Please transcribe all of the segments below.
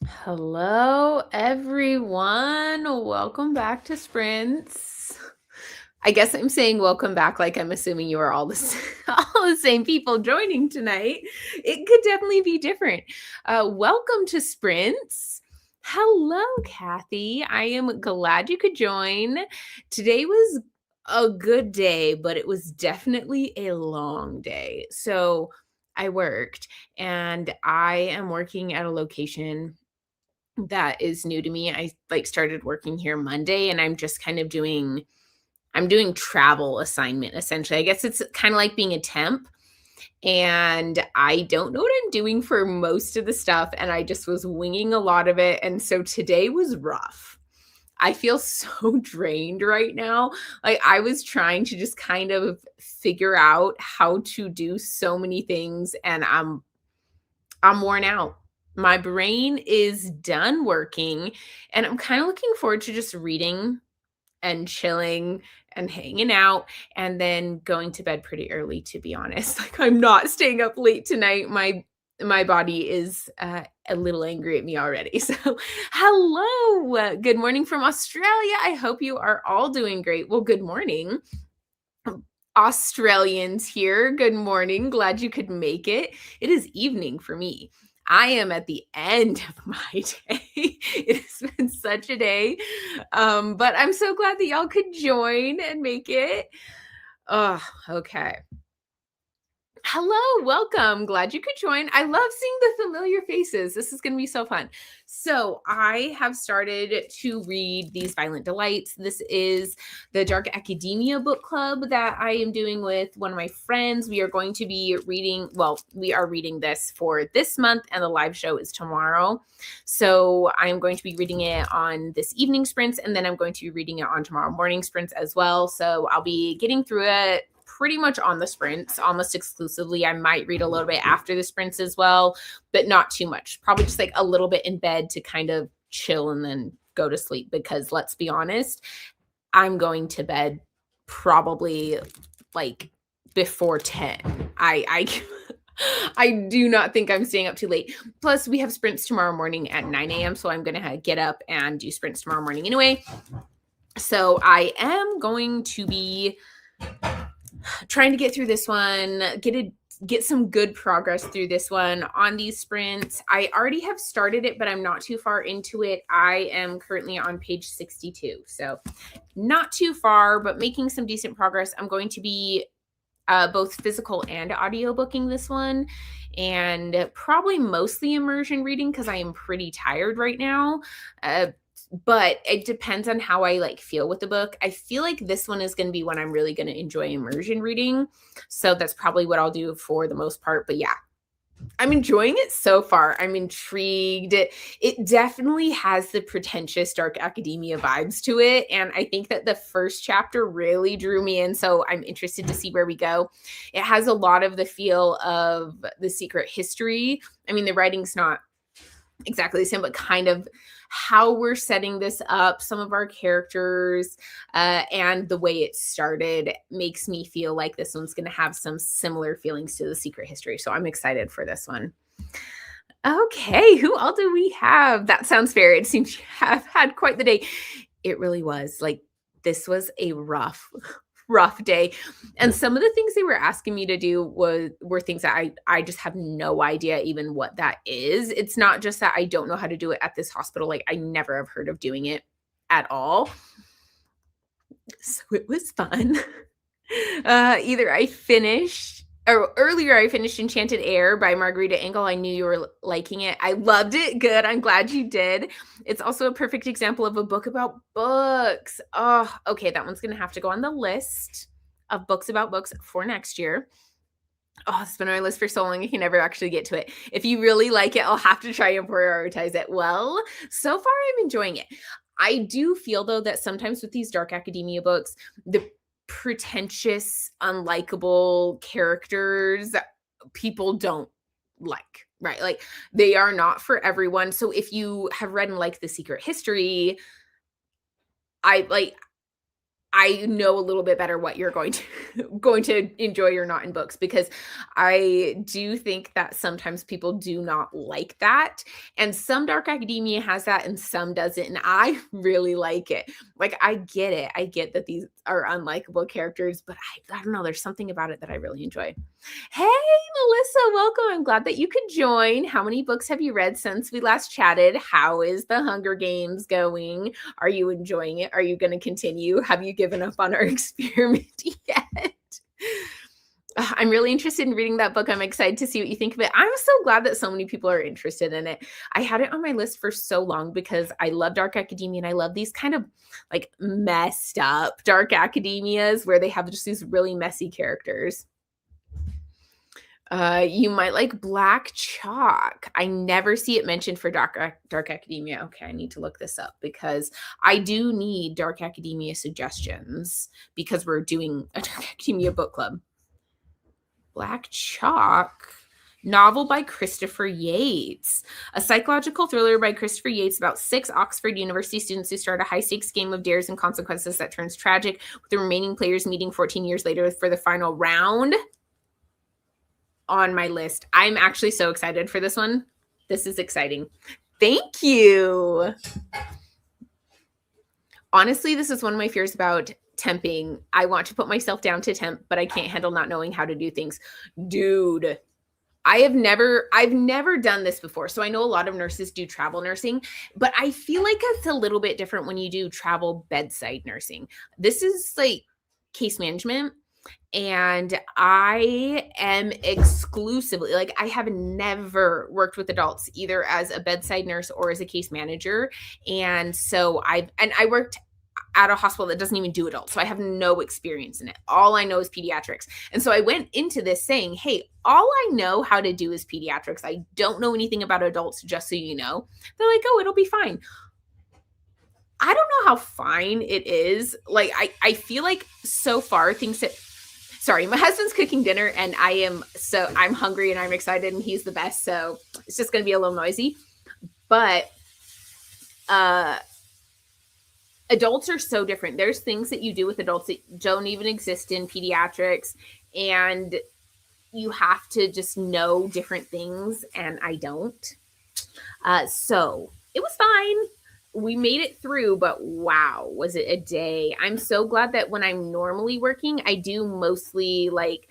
Hello, everyone. Welcome back to Sprints. I guess I'm saying welcome back like I'm assuming you are all all the same people joining tonight. It could definitely be different. Welcome to Sprints. Hello, Kathy. I am glad you could join. Today was a good day, but it was definitely a long day. So I worked and I am working at a location that is new to me. I started working here Monday and I'm doing travel assignment essentially. I guess it's kind of like being a temp and I don't know what I'm doing for most of the stuff and I just was winging a lot of it and so today was rough. I feel so drained right now. Like I was trying to just kind of figure out how to do so many things and I'm worn out. My brain is done working, and I'm kinda looking forward to just reading and chilling and hanging out and then going to bed pretty early, to be honest. Like, I'm not staying up late tonight. My body is, a little angry at me already. So, hello, good morning from Australia. I hope you are all doing great. Well, good morning. Australians here. Good morning. Glad you could make it. It is evening for me. I am at the end of my day. It has been such a day. But I'm so glad that y'all could join and make it. Oh, okay. Hello, welcome. Glad you could join. I love seeing the familiar faces. This is going to be so fun. So, I have started to read These Violent Delights. This is the Dark Academia book club that I am doing with one of my friends. We are going to be we are reading this for this month, and the live show is tomorrow. So, I'm going to be reading it on this evening sprints, and then I'm going to be reading it on tomorrow morning sprints as well. So, I'll be getting through it pretty much on the sprints almost exclusively. I might read a little bit after the sprints as well, but not too much. Probably just like a little bit in bed to kind of chill and then go to sleep because let's be honest, I'm going to bed probably like before 10. I I do not think I'm staying up too late. Plus, we have sprints tomorrow morning at 9 a.m. So I'm going to get up and do sprints tomorrow morning anyway. So I am going to be trying to get through this one, get some good progress through this one on these sprints. I already have started it, but I'm not too far into it. I am currently on page 62. So not too far, but making some decent progress. I'm going to be both physical and audio booking this one and probably mostly immersion reading because I am pretty tired right now. But it depends on how I feel with the book. I feel like this one is going to be when I'm really going to enjoy immersion reading. So that's probably what I'll do for the most part. But yeah, I'm enjoying it so far. I'm intrigued. It definitely has the pretentious dark academia vibes to it. And I think that the first chapter really drew me in. So I'm interested to see where we go. It has a lot of the feel of The Secret History. I mean, the writing's not exactly the same, but kind of how we're setting this up, some of our characters, and the way it started makes me feel like this one's going to have some similar feelings to The Secret History. So I'm excited for this one. Okay, who all do we have? That sounds fair. It seems you have had quite the day. It really was. Like, this was a rough day. And some of the things they were asking me to do were things that I just have no idea even what that is. It's not just that I don't know how to do it at this hospital. Like I never have heard of doing it at all. So it was fun. Either I finished or earlier I finished Enchanted Air by Margarita Engel. I knew you were liking it. I loved it. Good. I'm glad you did. It's also a perfect example of a book about books. Oh, okay. That one's going to have to go on the list of books about books for next year. Oh, it's been on my list for so long, I can never actually get to it. If you really like it, I'll have to try and prioritize it. Well, so far I'm enjoying it. I do feel, though, that sometimes with these dark academia books, the pretentious, unlikable characters people don't like, right? Like they are not for everyone. So if you have read and like The Secret History, I like I know a little bit better what you're going to enjoy or not in books, because I do think that sometimes people do not like that. And some dark academia has that and some doesn't. And I really like it. Like, I get it. I get that these are unlikable characters, but I don't know. There's something about it that I really enjoy. Hey, Melissa, welcome. I'm glad that you could join. How many books have you read since we last chatted? How is the Hunger Games going? Are you enjoying it? Are you going to continue? Have you given up on our experiment yet? I'm really interested in reading that book. I'm excited to see what you think of it. I'm so glad that so many people are interested in it. I had it on my list for so long because I love dark academia and I love these kind of like messed up dark academias where they have just these really messy characters. You might like Black Chalk. I never see it mentioned for dark academia. Okay, I need to look this up because I do need dark academia suggestions because we're doing a dark academia book club. Black Chalk, novel by Christopher Yates. A psychological thriller by Christopher Yates about 6 Oxford University students who start a high-stakes game of dares and consequences that turns tragic, with the remaining players meeting 14 years later for the final round. On my list. I'm actually so excited for this one. This is exciting. Thank you. Honestly, this is one of my fears about temping. I want to put myself down to temp, but I can't handle not knowing how to do things. Dude, I've never done this before. So I know a lot of nurses do travel nursing, but I feel like it's a little bit different when you do travel bedside nursing. This is like case management. And I am exclusively, like, I have never worked with adults either as a bedside nurse or as a case manager. And so I worked at a hospital that doesn't even do adults. So I have no experience in it. All I know is pediatrics. And so I went into this saying, hey, all I know how to do is pediatrics. I don't know anything about adults, just so you know. They're like, oh, it'll be fine. I don't know how fine it is. Like, I feel like so far things that, sorry, my husband's cooking dinner and I'm hungry and I'm excited and he's the best. So it's just going to be a little noisy, but, adults are so different. There's things that you do with adults that don't even exist in pediatrics, and you have to just know different things. And I don't. So it was fine. We made it through, but wow, was it a day. I'm so glad that when I'm normally working, I do mostly like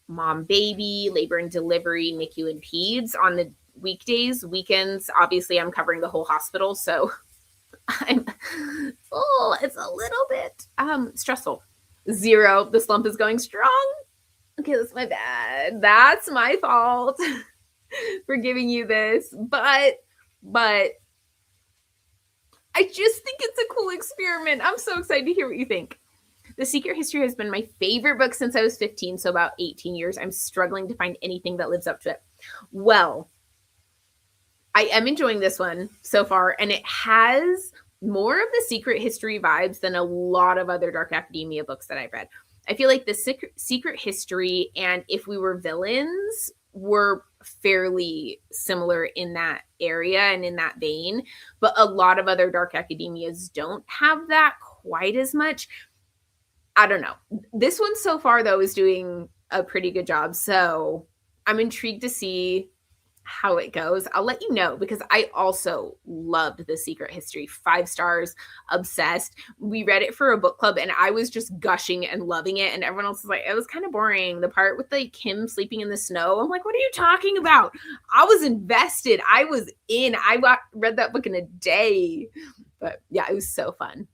mom, baby, labor and delivery, NICU and peds on the weekdays. Weekends, obviously I'm covering the whole hospital. So it's a little bit stressful. 0, the slump is going strong. Okay, that's my bad. That's my fault for giving you this. But I just think it's a cool experiment. I'm so excited to hear what you think. The Secret History has been my favorite book since I was 15, so about 18 years. I'm struggling to find anything that lives up to it. Well, I am enjoying this one so far, and it has more of the Secret History vibes than a lot of other dark academia books that I've read. I feel like the Secret History and If We Were Villains were fairly similar in that area and in that vein, but a lot of other dark academias don't have that quite as much. I don't know. This one so far, though, is doing a pretty good job. So I'm intrigued to see how it goes. I'll let you know, because I also loved The Secret History. 5 stars, obsessed. We read it for a book club and I was just gushing and loving it. And everyone else was like, it was kind of boring. The part with like him sleeping in the snow, I'm like, what are you talking about? I was invested. I was in. I read that book in a day. But yeah, it was so fun.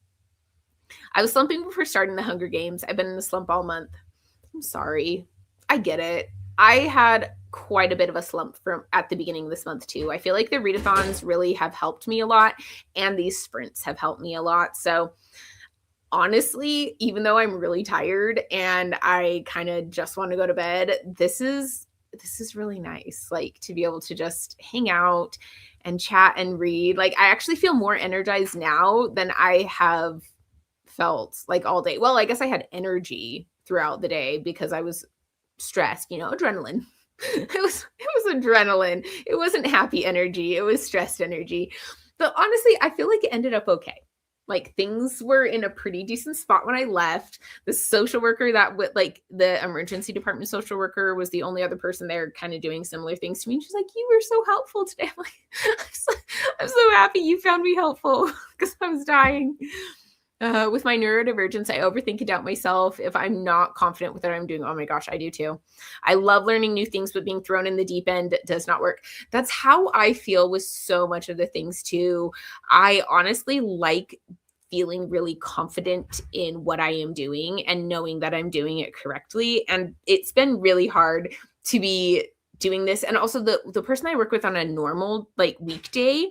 I was slumping before starting the Hunger Games. I've been in a slump all month. I'm sorry. I get it. I had quite a bit of a slump at the beginning of this month too. I feel like the readathons really have helped me a lot, and these sprints have helped me a lot. So honestly, even though I'm really tired and I kind of just want to go to bed, this is really nice. Like, to be able to just hang out and chat and read. Like, I actually feel more energized now than I have felt like all day. Well, I guess I had energy throughout the day because I was stressed, adrenaline. It was adrenaline. It wasn't happy energy. It was stressed energy. But honestly, I feel like it ended up okay. Like things were in a pretty decent spot when I left. The social worker that would like the emergency department social worker was the only other person there kind of doing similar things to me. And she's like, "You were so helpful today." I'm like, I'm so happy you found me helpful because I was dying. With my neurodivergence, I overthink and doubt myself. If I'm not confident with what I'm doing, oh my gosh, I do too. I love learning new things, but being thrown in the deep end does not work. That's how I feel with so much of the things too. I honestly like feeling really confident in what I am doing and knowing that I'm doing it correctly. And it's been really hard to be doing this. And also the person I work with on a normal like weekday,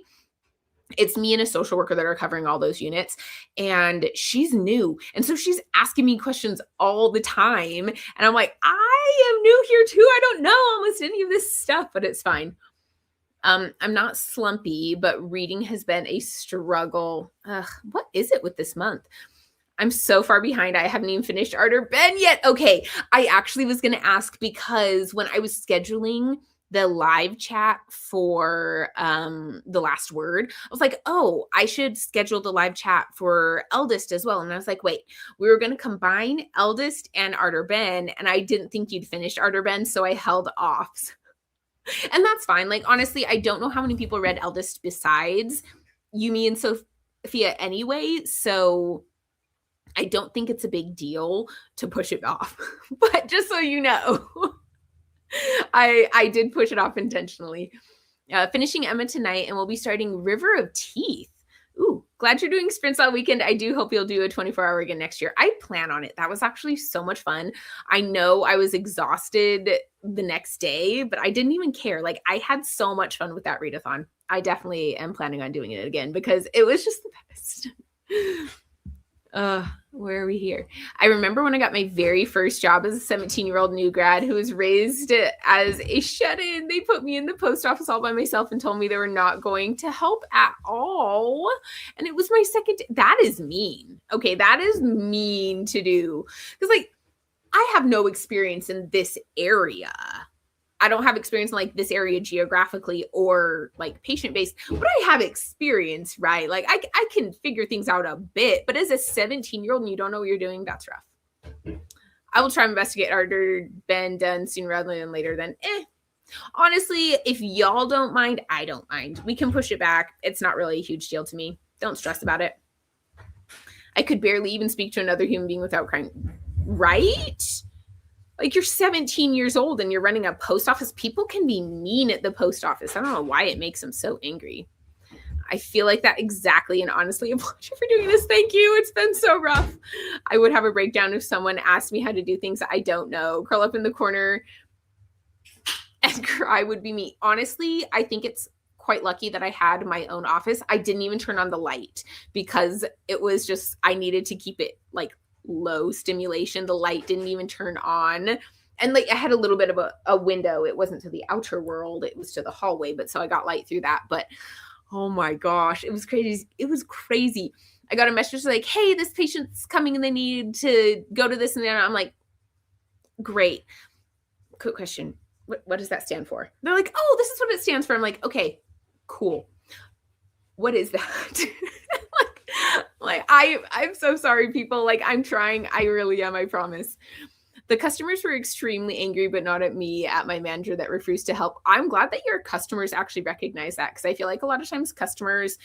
it's me and a social worker that are covering all those units, and she's new. And so she's asking me questions all the time. And I'm like, I am new here too. I don't know almost any of this stuff, but it's fine. I'm not slumpy, but reading has been a struggle. Ugh, what is it with this month? I'm so far behind. I haven't even finished Art or Ben yet. Okay. I actually was going to ask because when I was scheduling the live chat for the last word, I was like, oh, I should schedule the live chat for Eldest as well. And I was like, wait, we were going to combine Eldest and Art or Ben, and I didn't think you'd finished Art or Ben, so I held off. And that's fine. Like, honestly, I don't know how many people read Eldest besides Yumi and Sophia anyway. So I don't think it's a big deal to push it off. But just so you know, I did push it off intentionally. Finishing Emma tonight, and we'll be starting River of Teeth. Ooh, glad you're doing sprints all weekend. I do hope you'll do a 24-hour again next year. I plan on it. That was actually so much fun. I know I was exhausted the next day, but I didn't even care. Like, I had so much fun with that readathon. I definitely am planning on doing it again because it was just the best. Where are we here? I remember when I got my very first job as a 17-year-old new grad who was raised as a shut-in. They put me in the post office all by myself and told me they were not going to help at all. And it was my second. That is mean. Okay, that is mean to do. Because, like, I have no experience in this area. I don't have experience in like this area geographically or like patient based, but I have experience, right? Like I can figure things out a bit, but as a 17-year-old and you don't know what you're doing, that's rough. I will try my best to get Art or Ben done sooner rather than later. Then, honestly, if y'all don't mind, I don't mind. We can push it back. It's not really a huge deal to me. Don't stress about it. I could barely even speak to another human being without crying. Right? Like, you're 17 years old and you're running a post office. People can be mean at the post office. I don't know why it makes them so angry. I feel like that exactly. And honestly, a pleasure for doing this. Thank you. It's been so rough. I would have a breakdown if someone asked me how to do things I don't know. Curl up in the corner and cry would be me. Honestly, I think it's quite lucky that I had my own office. I didn't even turn on the light because it was just, I needed to keep it like low stimulation. The light didn't even turn on. And like I had a little bit of a window. It wasn't to the outer world. It was to the hallway. But so I got light through that. But oh my gosh, it was crazy. It was crazy. I got a message like, hey, this patient's coming and they need to go to this and that. I'm like, great. Quick question. What does that stand for? They're like, oh, this is what it stands for. I'm like, okay, cool. What is that? I'm so sorry, people. Like, I'm trying. I really am. I promise. The customers were extremely angry, but not at me, at my manager that refused to help. I'm glad that your customers actually recognize that because I feel like a lot of times customers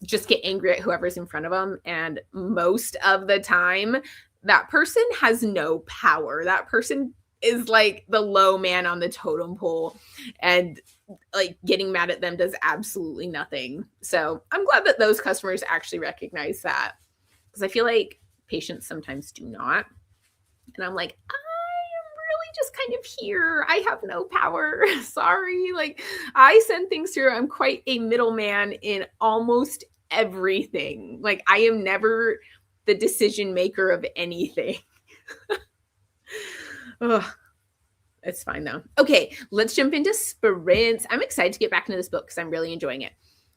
just get angry at whoever's in front of them. And most of the time, that person has no power. That person is like the low man on the totem pole. And like getting mad at them does absolutely nothing. So I'm glad that those customers actually recognize that because I feel like patients sometimes do not. And I'm like, I am really just kind of here. I have no power. Sorry. Like I send things through. I'm quite a middleman in almost everything. Like I am never the decision maker of anything. Ugh. It's fine though. Okay, let's jump into sprints. I'm excited to get back into this book because I'm really enjoying it.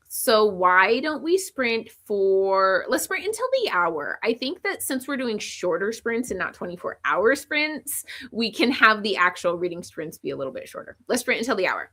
So why don't we let's sprint until the hour. I think that since we're doing shorter sprints and not 24-hour sprints, we can have the actual reading sprints be a little bit shorter. Let's sprint until the hour.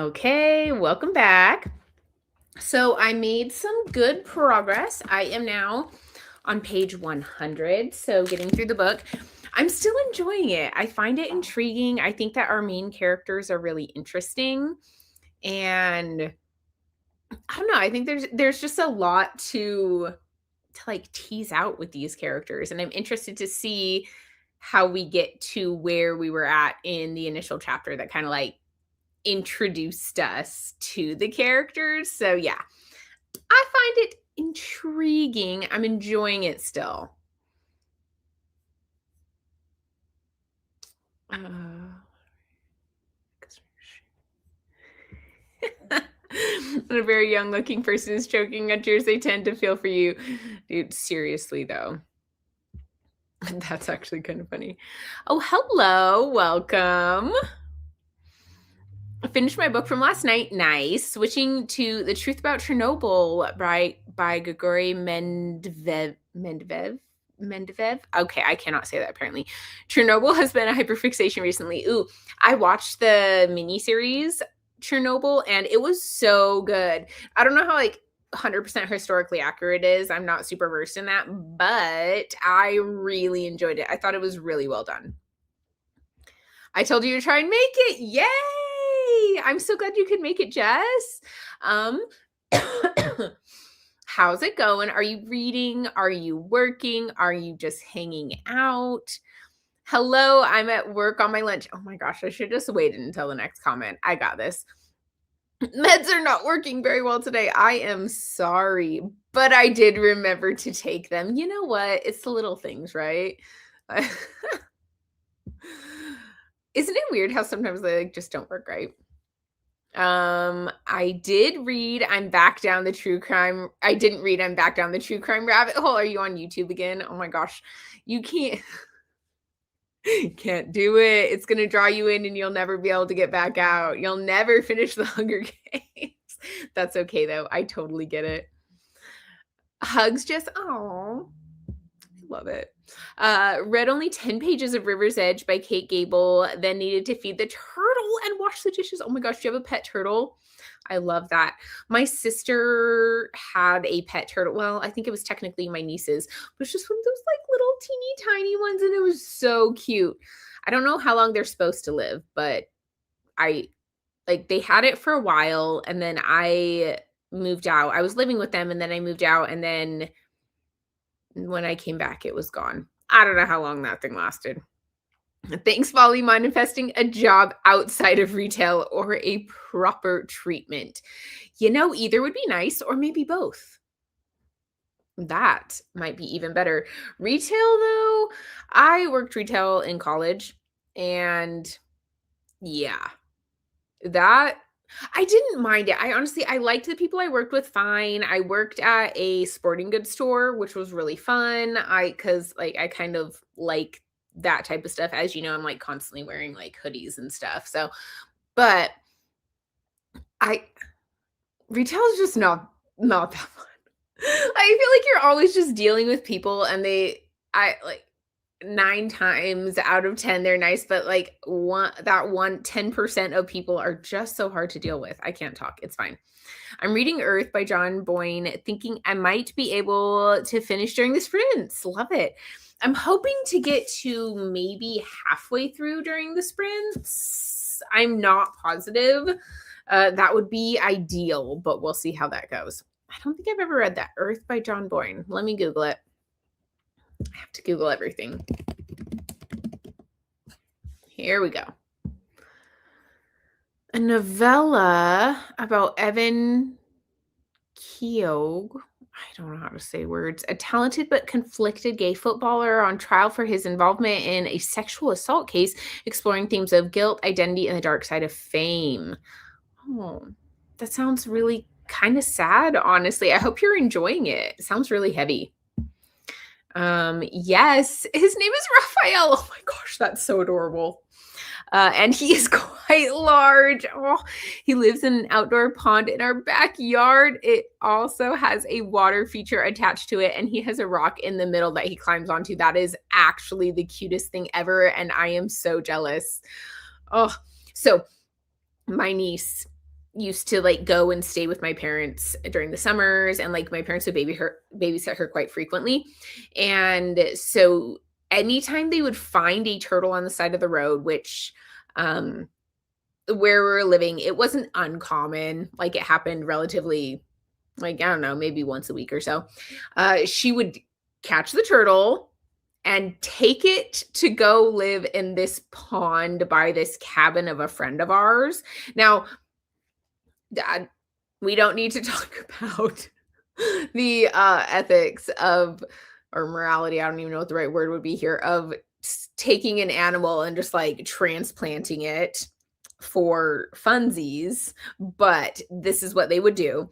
Okay, welcome back. So I made some good progress. I am now on page 100, so getting through the book. I'm still enjoying it. I find it intriguing. I think that our main characters are really interesting, and I don't know, I think there's just a lot to like tease out with these characters, and I'm interested to see how we get to where we were at in the initial chapter that kind of like introduced us to the characters. So yeah, I find it intriguing. I'm enjoying it still. When a very young looking person is choking on tears, they tend to feel for you. Dude, seriously though. That's actually kind of funny. Oh, hello. Welcome. I finished my book from last night. Nice. Switching to The Truth About Chernobyl by Grigory Mendevev. Okay, I cannot say that apparently. Chernobyl has been a hyperfixation recently. Ooh, I watched the miniseries Chernobyl and it was so good. I don't know how like 100% historically accurate it is. I'm not super versed in that, but I really enjoyed it. I thought it was really well done. I told you to try and make it. Yay! I'm so glad you could make it, Jess. How's it going? Are you reading? Are you working? Are you just hanging out? Hello, I'm at work on my lunch. Oh my gosh, I should just waited until the next comment. I got this. Meds are not working very well today. I am sorry, but I did remember to take them. You know what? It's the little things, right? Isn't it weird how sometimes they like just don't work right? I did read I'm back down the true crime. I didn't read I'm back down the true crime rabbit hole. Are you on YouTube again? Oh my gosh. You can't can't do it. It's gonna draw you in and you'll never be able to get back out. You'll never finish the Hunger Games. That's okay though. I totally get it. Hugs just oh. Love it. Read only 10 pages of River's Edge by Kate Gable, then needed to feed the turtle and wash the dishes. Oh my gosh, do you have a pet turtle? I love that. My sister had a pet turtle. Well, I think it was technically my niece's, but it's just one of those like little teeny tiny ones, and it was so cute. I don't know how long they're supposed to live, but I like they had it for a while, and then I moved out. I was living with them, and then I moved out, and then when I came back, it was gone. I don't know how long that thing lasted. Thanks, Volley, manifesting a job outside of retail or a proper treatment. You know, either would be nice or maybe both. That might be even better. Retail, though, I worked retail in college and yeah, that I didn't mind it. I liked the people I worked with fine. I worked at a sporting goods store, which was really fun. Cuz like I kind of like that type of stuff. As you know, I'm like constantly wearing like hoodies and stuff. So, but I retail is just not that fun. I feel like you're always just dealing with people and I like 9 times out of 10 they're nice, but like 10% of people are just so hard to deal with. I can't talk. It's fine. I'm reading Earth by John Boyne, thinking I might be able to finish during the sprints. Love it. I'm hoping to get to maybe halfway through during the sprints. I'm not positive. That would be ideal, but we'll see how that goes. I don't think I've ever read that. Earth by John Boyne. Let me Google it. I have to Google everything. Here we go. A novella about Evan Keogh. I don't know how to say words. A talented but conflicted gay footballer on trial for his involvement in a sexual assault case, exploring themes of guilt, identity, and the dark side of fame. Oh, that sounds really kind of sad, honestly. I hope you're enjoying it. It sounds really heavy. Yes, his name is Raphael. Oh my gosh, that's so adorable. And he is quite large. Oh, he lives in an outdoor pond in our backyard. It also has a water feature attached to it, and he has a rock in the middle that he climbs onto. That is actually the cutest thing ever, and I am so jealous. Oh, so my niece, used to like go and stay with my parents during the summers, and like my parents would babysit her quite frequently. And so anytime they would find a turtle on the side of the road, which where we were living, it wasn't uncommon. Like it happened relatively, like, I don't know, maybe once a week or so. She would catch the turtle and take it to go live in this pond by this cabin of a friend of ours. Now, Dad, we don't need to talk about the ethics of, or morality, I don't even know what the right word would be here, of taking an animal and just like transplanting it for funsies, but this is what they would do.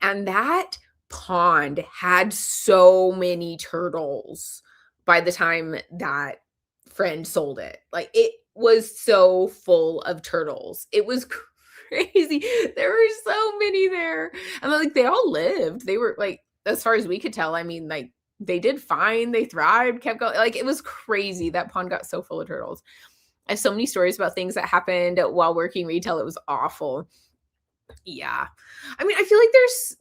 And that pond had so many turtles by the time that friend sold it. Like it was so full of turtles. It was crazy. There were so many there. And like they all lived. They were like, as far as we could tell, I mean, like they did fine. They thrived, kept going. Like it was crazy. That pond got so full of turtles. I have so many stories about things that happened while working retail. It was awful. Yeah. I mean, I feel like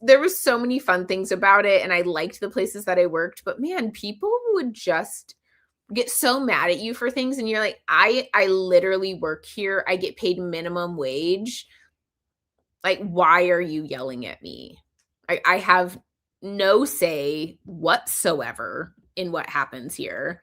there was so many fun things about it, and I liked the places that I worked, but man, people would just get so mad at you for things, and you're like, I literally work here. I get paid minimum wage. Like, why are you yelling at me? I have no say whatsoever in what happens here,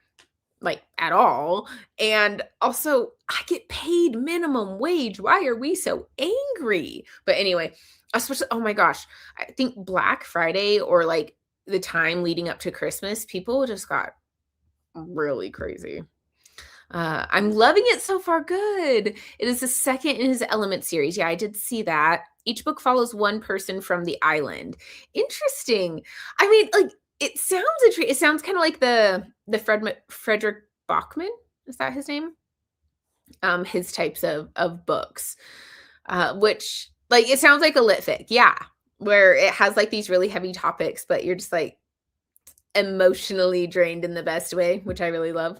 like at all. And also, I get paid minimum wage. Why are we so angry? But anyway, especially, oh my gosh, I think Black Friday or like the time leading up to Christmas, people just got really crazy. I'm loving it so far. Good. It is the second in his Element series. Yeah, I did see that. Each book follows one person from the island. Interesting. I mean, like it sounds kind of like the Frederick Bachman. Is that his name? His types of books, which like it sounds like a litfic. Yeah, where it has like these really heavy topics, but you're just like emotionally drained in the best way, which I really love.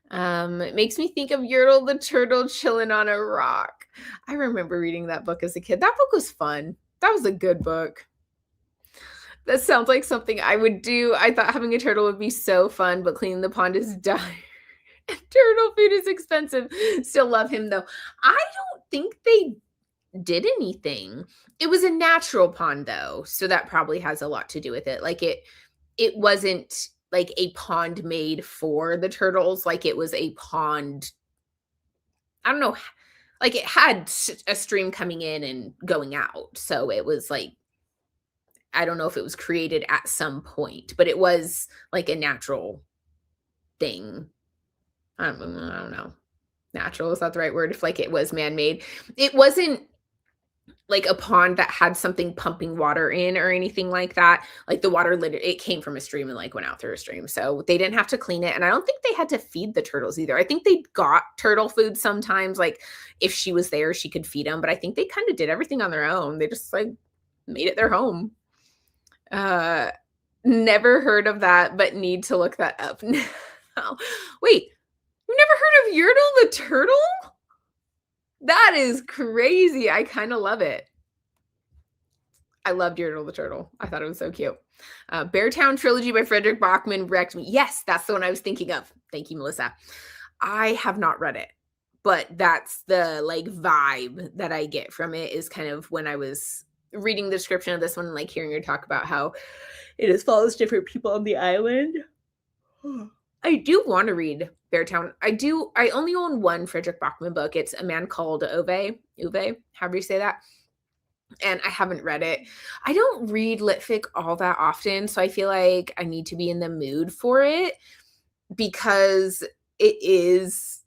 It makes me think of Yertle the turtle chilling on a rock. I remember reading that book as a kid. That book was fun. That was a good book. That sounds like something I would do. I thought having a turtle would be so fun, but cleaning the pond is dire. Turtle food is expensive. Still love him though. I don't think they did anything. It was a natural pond though, so that probably has a lot to do with it. Like it wasn't like a pond made for the turtles, like it was a pond, I don't know, like it had a stream coming in and going out. So it was like, I don't know if it was created at some point, but it was like a natural thing. I don't know. Natural, is that the right word? If like it was man-made. It wasn't like a pond that had something pumping water in or anything like that. Like the water literally, it came from a stream and like went out through a stream. So they didn't have to clean it. And I don't think they had to feed the turtles either. I think they got turtle food sometimes. Like if she was there, she could feed them. But I think they kind of did everything on their own. They just like made it their home. Never heard of that, but need to look that up now. Wait, you've never heard of Yertle the turtle? That is crazy. I kind of love it. I loved Yertle the turtle. I thought it was so cute. Beartown Trilogy by Frederick Bachman wrecked me. Yes, that's the one I was thinking of. Thank you, Melissa. I have not read it, but that's the like vibe that I get from it, is kind of when I was reading the description of this one and like hearing her talk about how it follows different people on the island. I do want to read Beartown. I only own one Frederick Bachman book. It's A Man Called Uwe, however you say that. And I haven't read it. I don't read litfic all that often, so I feel like I need to be in the mood for it, because it is,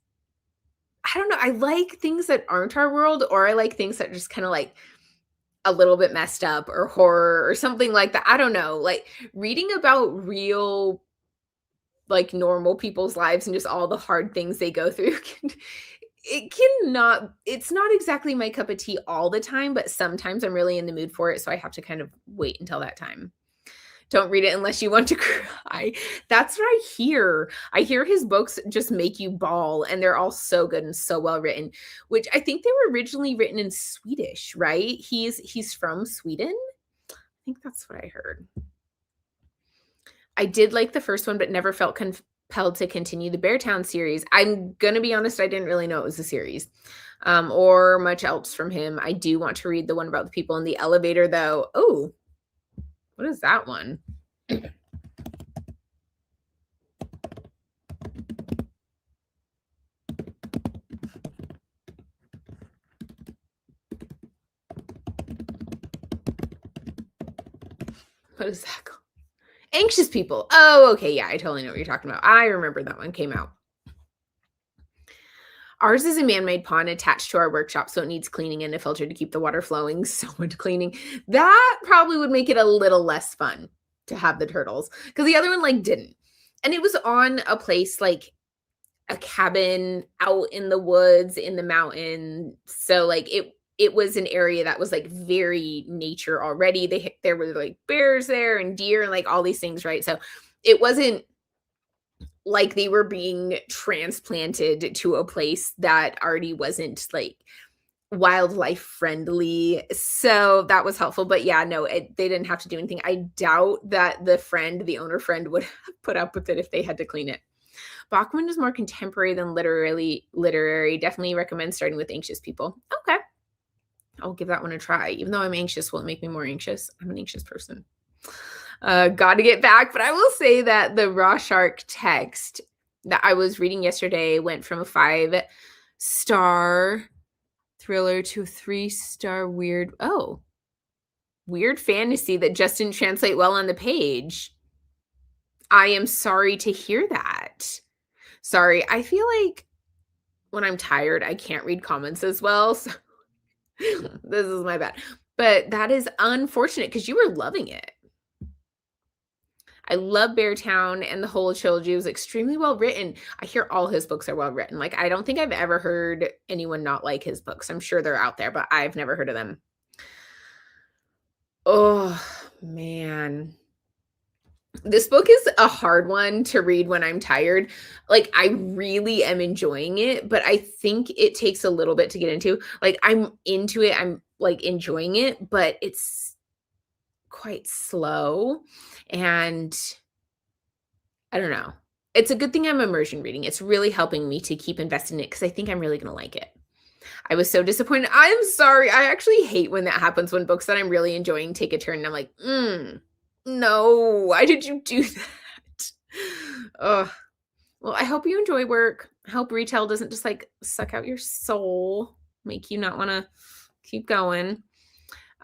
I don't know, I like things that aren't our world, or I like things that are just kind of like a little bit messed up or horror or something like that. I don't know. Like reading about real like normal people's lives and just all the hard things they go through it's not exactly my cup of tea all the time, but sometimes I'm really in the mood for it, so I have to kind of wait until that time. Don't read it unless you want to cry. That's what I hear. I hear his books just make you bawl, and they're all so good and so well written, which I think they were originally written in Swedish, right? He's from Sweden. I think that's what I heard. I did like the first one, but never felt compelled to continue the Beartown series. I'm gonna be honest, I didn't really know it was a series, or much else from him. I do want to read the one about the people in the elevator, though. Oh, what is that one? What is that called? Anxious People. Oh, okay. Yeah, I totally know what you're talking about. I remember that one came out. Ours is a man-made pond attached to our workshop, so it needs cleaning and a filter to keep the water flowing. So much cleaning. That probably would make it a little less fun to have the turtles, because the other one like didn't. And it was on a place like a cabin out in the woods in the mountain. So like it was an area that was like very nature already. There were like bears there and deer and like all these things, right? So it wasn't like they were being transplanted to a place that already wasn't like wildlife friendly. So that was helpful. But yeah, no, they didn't have to do anything. I doubt that the owner friend would have put up with it if they had to clean it. Bachman is more contemporary than literary. Definitely recommend starting with Anxious People. Okay. I'll give that one a try. Even though I'm anxious, will it make me more anxious? I'm an anxious person. Got to get back. But I will say that the Raw Shark text that I was reading yesterday went from a 5-star thriller to a 3-star weird fantasy that just didn't translate well on the page. I am sorry to hear that. Sorry. I feel like when I'm tired, I can't read comments as well. So this is my bad. But that is unfortunate because you were loving it. I love Beartown, and the whole trilogy was extremely well written. I hear all his books are well written. Like, I don't think I've ever heard anyone not like his books. I'm sure they're out there, but I've never heard of them. Oh, man. This book is a hard one to read when I'm tired. Like, I really am enjoying it, but I think it takes a little bit to get into. Like, I'm into it. I'm like enjoying it, but it's quite slow. And I don't know. It's a good thing I'm immersion reading. It's really helping me to keep invested in it because I think I'm really going to like it. I was so disappointed. I'm sorry. I actually hate when that happens, when books that I'm really enjoying take a turn and I'm like, no, why did you do that? Ugh. Well, I hope you enjoy work. I hope retail doesn't just like suck out your soul, make you not want to keep going.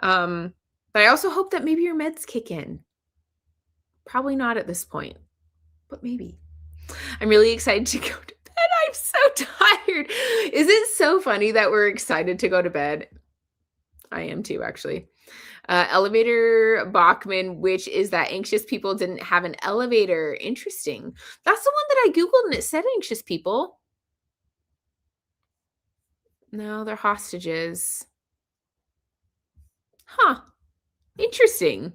But I also hope that maybe your meds kick in. Probably not at this point, but maybe. I'm really excited to go to bed. I'm so tired. Is it so funny that we're excited to go to bed? I am too, actually. Elevator Bachman, which is that Anxious People didn't have an elevator. Interesting. That's the one that I Googled and it said Anxious People. No, they're hostages. Huh. Interesting.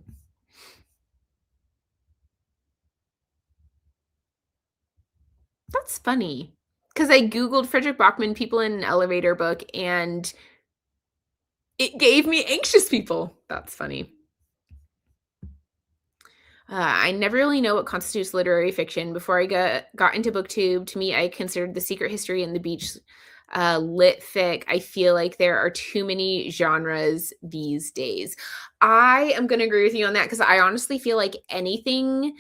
That's funny. Because I Googled Frederick Bachman people in an elevator book and it gave me Anxious People. That's funny. I never really know what constitutes literary fiction. Before I got into BookTube, to me, I considered The Secret History and The Beach litfic. I feel like there are too many genres these days. I am going to agree with you on that because I honestly feel like anything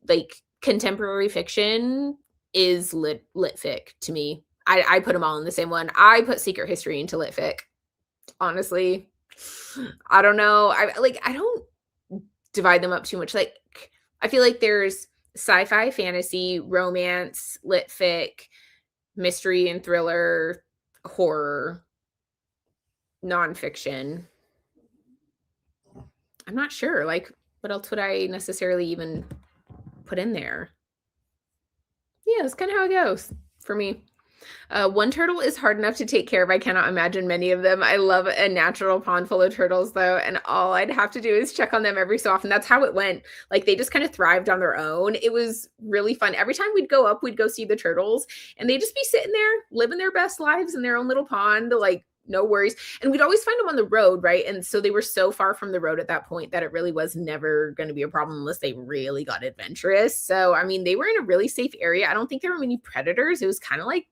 like contemporary fiction is litfic to me. I put them all in the same one. I put Secret History into litfic. Honestly, I don't know. I don't divide them up too much. Like, I feel like there's sci-fi, fantasy, romance, litfic, mystery and thriller, horror, nonfiction. I'm not sure. Like, what else would I necessarily even put in there? Yeah, that's kind of how it goes for me. One turtle is hard enough to take care of. I cannot imagine many of them. I love a natural pond full of turtles, though, and all I'd have to do is check on them every so often. That's how it went. Like, they just kind of thrived on their own. It was really fun. Every time we'd go up, we'd go see the turtles, and they'd just be sitting there, living their best lives in their own little pond, like, no worries. And we'd always find them on the road, right? And so they were so far from the road at that point that it really was never going to be a problem unless they really got adventurous. So, I mean, they were in a really safe area. I don't think there were many predators. It was kind of like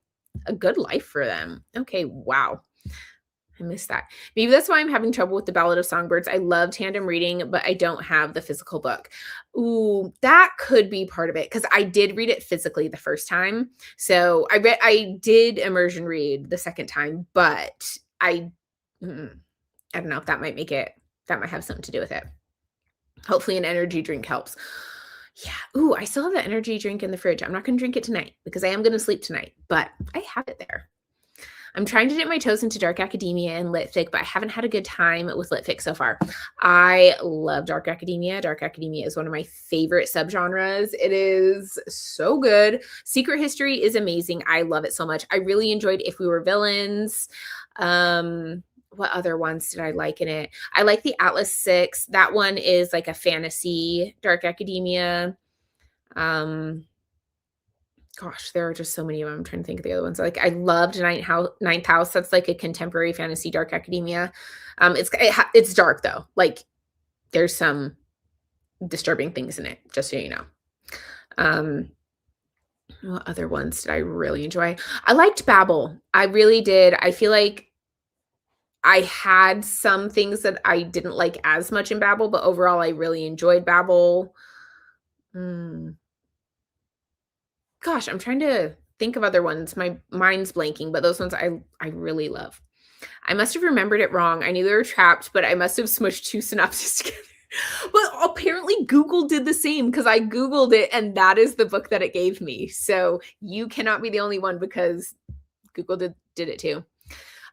a good life for them. Okay, wow. I missed that. Maybe that's why I'm having trouble with the Ballad of Songbirds. I love tandem reading, but I don't have the physical book. Ooh, that could be part of it because I did read it physically the first time. So I did immersion read the second time, but I don't know if that might have something to do with it. Hopefully an energy drink helps. Yeah. Ooh, I still have the energy drink in the fridge. I'm not going to drink it tonight because I am going to sleep tonight, but I have it there. I'm trying to dip my toes into dark academia and litfic, but I haven't had a good time with litfic so far. I love dark academia. Dark academia is one of my favorite subgenres. It is so good. Secret history is amazing. I love it so much. I really enjoyed If We Were Villains. What other ones did I like in it? I like the Atlas 6. That one is like a fantasy dark academia. Gosh, there are just so many of them. I'm trying to think of the other ones. Like I loved Ninth House. That's like a contemporary fantasy dark academia. It's dark though. Like there's some disturbing things in it, just so you know. What other ones did I really enjoy? I liked Babel. I really did. I feel like I had some things that I didn't like as much in Babel, but overall I really enjoyed Babel. Gosh, I'm trying to think of other ones. My mind's blanking, but those ones I really love. I must have remembered it wrong. I knew they were trapped, but I must have smushed two synopses together. But apparently Google did the same because I Googled it and that is the book that it gave me. So you cannot be the only one because Google did it too.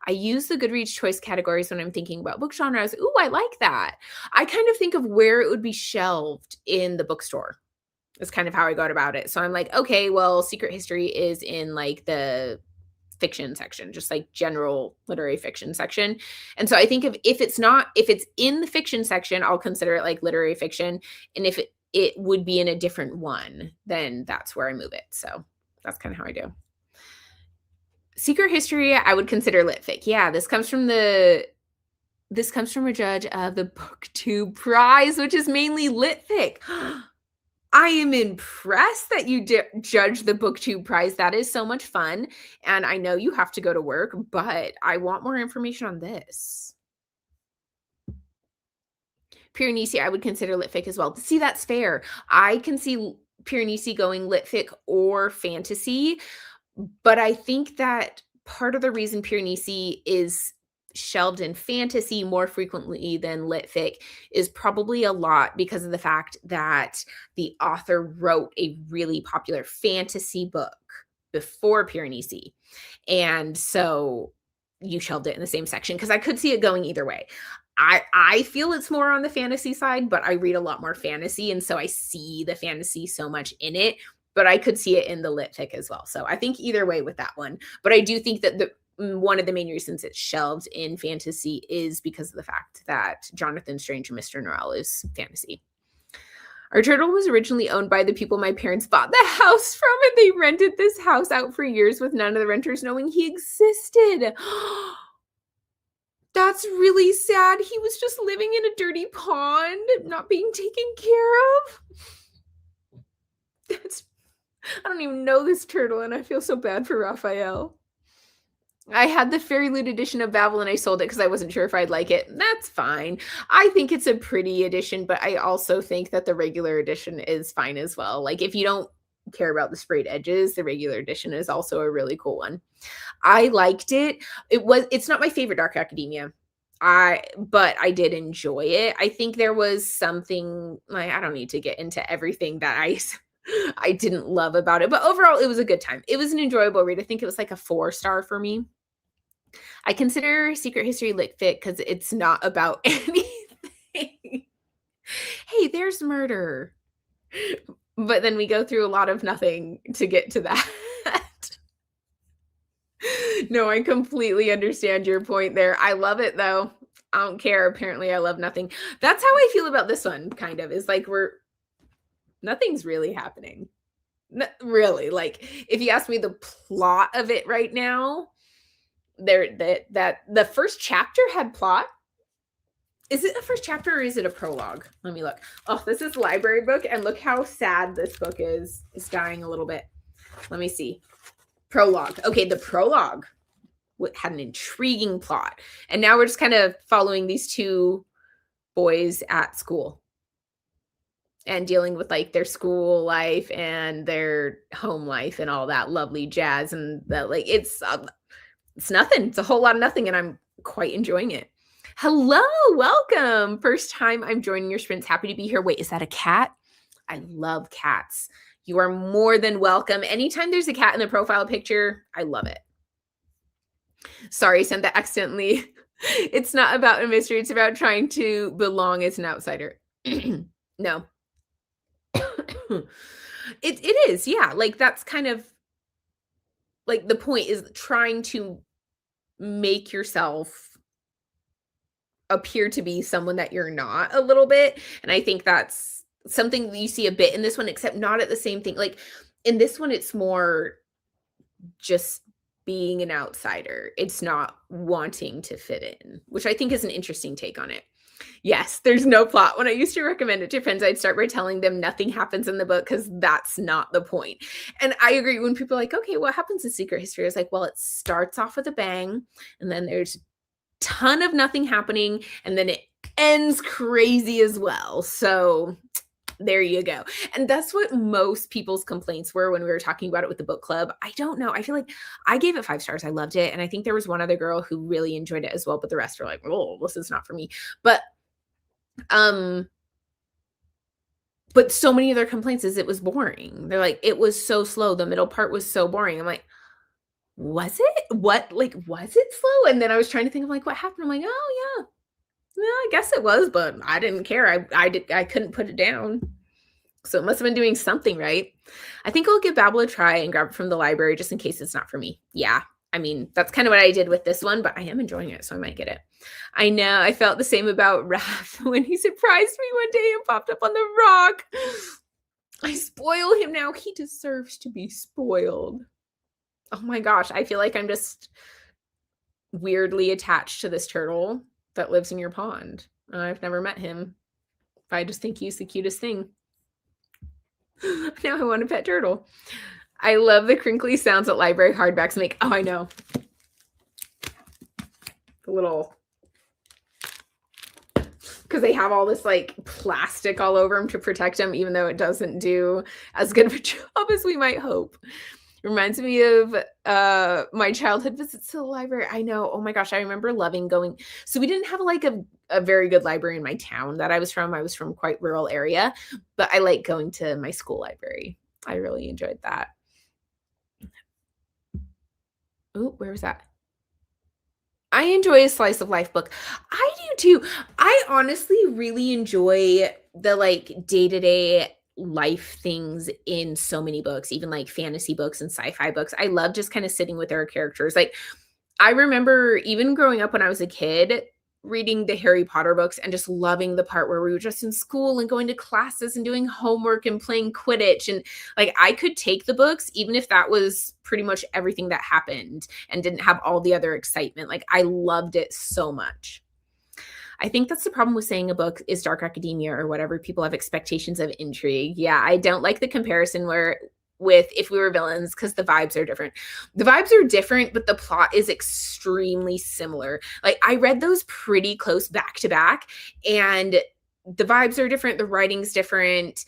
I use the Goodreads choice categories when I'm thinking about book genres. Ooh, I like that. I kind of think of where it would be shelved in the bookstore. That's kind of how I got about it. So I'm like, okay, well, secret history is in like the fiction section, just like general literary fiction section. And so I think if it's in the fiction section, I'll consider it like literary fiction. And if it would be in a different one, then that's where I move it. So that's kind of how I do. Secret history, I would consider litfic. Yeah, this comes from a judge of the BookTube Prize, which is mainly litfic. I am impressed that you judge the BookTube Prize. That is so much fun. And I know you have to go to work, but I want more information on this. Piranesi, I would consider litfic as well. See, that's fair. I can see Piranesi going litfic or fantasy, but I think that part of the reason Piranesi is shelved in fantasy more frequently than litfic is probably a lot because of the fact that the author wrote a really popular fantasy book before Piranesi. And so you shelved it in the same section because I could see it going either way. I feel it's more on the fantasy side, but I read a lot more fantasy. And so I see the fantasy so much in it, but I could see it in the litfic as well. So I think either way with that one. But I do think that one of the main reasons it's shelved in fantasy is because of the fact that Jonathan Strange and Mr. Norrell is fantasy. Our turtle was originally owned by the people my parents bought the house from, and they rented this house out for years with none of the renters knowing he existed. That's really sad. He was just living in a dirty pond, not being taken care of. I don't even know this turtle, and I feel so bad for Raphael. I had the Fairy Loot edition of Babel, and I sold it because I wasn't sure if I'd like it. That's fine. I think it's a pretty edition, but I also think that the regular edition is fine as well. Like, if you don't care about the sprayed edges, the regular edition is also a really cool one. I liked it. It's not my favorite dark academia. But I did enjoy it. I think there was something, like, I don't need to get into everything that I didn't love about it, but overall it was a good time. It was an enjoyable read. I think it was like a 4-star for me. I consider Secret History litfic because it's not about anything. Hey, there's murder. But then we go through a lot of nothing to get to that. No, I completely understand your point there. I love it though. I don't care. Apparently, I love nothing. That's how I feel about this one, kind of. Is like nothing's really happening. Really. Like, if you ask me the plot of it right now, that the first chapter had plot. Is it the first chapter or is it a prologue? Let me look. Oh, this is a library book, and look how sad this book is. It's dying a little bit. Let me see. Prologue. Okay, the prologue had an intriguing plot. And now we're just kind of following these two boys at school and dealing with like their school life and their home life and all that lovely jazz. And that, like, it's nothing. It's a whole lot of nothing, and I'm quite enjoying it. Hello, welcome. First time I'm joining your sprints. Happy to be here. Wait, is that a cat? I love cats. You are more than welcome. Anytime there's a cat in the profile picture, I love it. Sorry, I sent that accidentally. It's not about a mystery. It's about trying to belong as an outsider. No. It is, yeah. Like, that's kind of like the point, is trying to make yourself appear to be someone that you're not a little bit. And I think that's something that you see a bit in this one, except not at the same thing. Like, in this one, it's more just being an outsider. It's not wanting to fit in, which I think is an interesting take on it. Yes, there's no plot. When I used to recommend it to friends, I'd start by telling them nothing happens in the book, because that's not the point. And I agree. When people are like, okay, what happens in Secret History? I was like, well, it starts off with a bang, and then there's a ton of nothing happening, and then it ends crazy as well. So there you go. And that's what most people's complaints were when we were talking about it with the book club. I don't know. I feel like I gave it 5 stars. I loved it. And I think there was one other girl who really enjoyed it as well, but the rest were like, oh, this is not for me. But so many of their complaints is it was boring. They're like, it was so slow. The middle part was so boring. I'm like, was it? What, like, was it slow? And then I was trying to think of like, what happened? I'm like, oh yeah. Well, I guess it was, but I didn't care. I couldn't put it down. So it must have been doing something right. I think I'll give Babel a try and grab it from the library just in case it's not for me. Yeah. I mean, that's kind of what I did with this one, but I am enjoying it, so I might get it. I know. I felt the same about Raph when he surprised me one day and popped up on the rock. I spoil him now. He deserves to be spoiled. Oh my gosh. I feel like I'm just weirdly attached to this turtle that lives in your pond. I've never met him, but I just think he's the cutest thing. Now I want a pet turtle. I love the crinkly sounds that library hardbacks make. Oh, I know. The little, because they have all this like plastic all over them to protect them, even though it doesn't do as good of a job as we might hope. Reminds me of my childhood visits to the library. I know. Oh my gosh. I remember loving going. So we didn't have like a very good library in my town that I was from. I was from quite rural area, but I like going to my school library. I really enjoyed that. Oh, where was that? I enjoy a slice of life book. I do too. I honestly really enjoy the like day-to-day life things in so many books, even like fantasy books and sci-fi books. I love just kind of sitting with our characters. Like, I remember even growing up when I was a kid, reading the Harry Potter books and just loving the part where we were just in school and going to classes and doing homework and playing Quidditch. And like, I could take the books, even if that was pretty much everything that happened and didn't have all the other excitement. Like, I loved it so much. I think that's the problem with saying a book is dark academia or whatever. People have expectations of intrigue. Yeah, I don't like the comparison with If We Were Villains, because the vibes are different. The vibes are different, but the plot is extremely similar. Like, I read those pretty close back to back, and the vibes are different. The writing's different.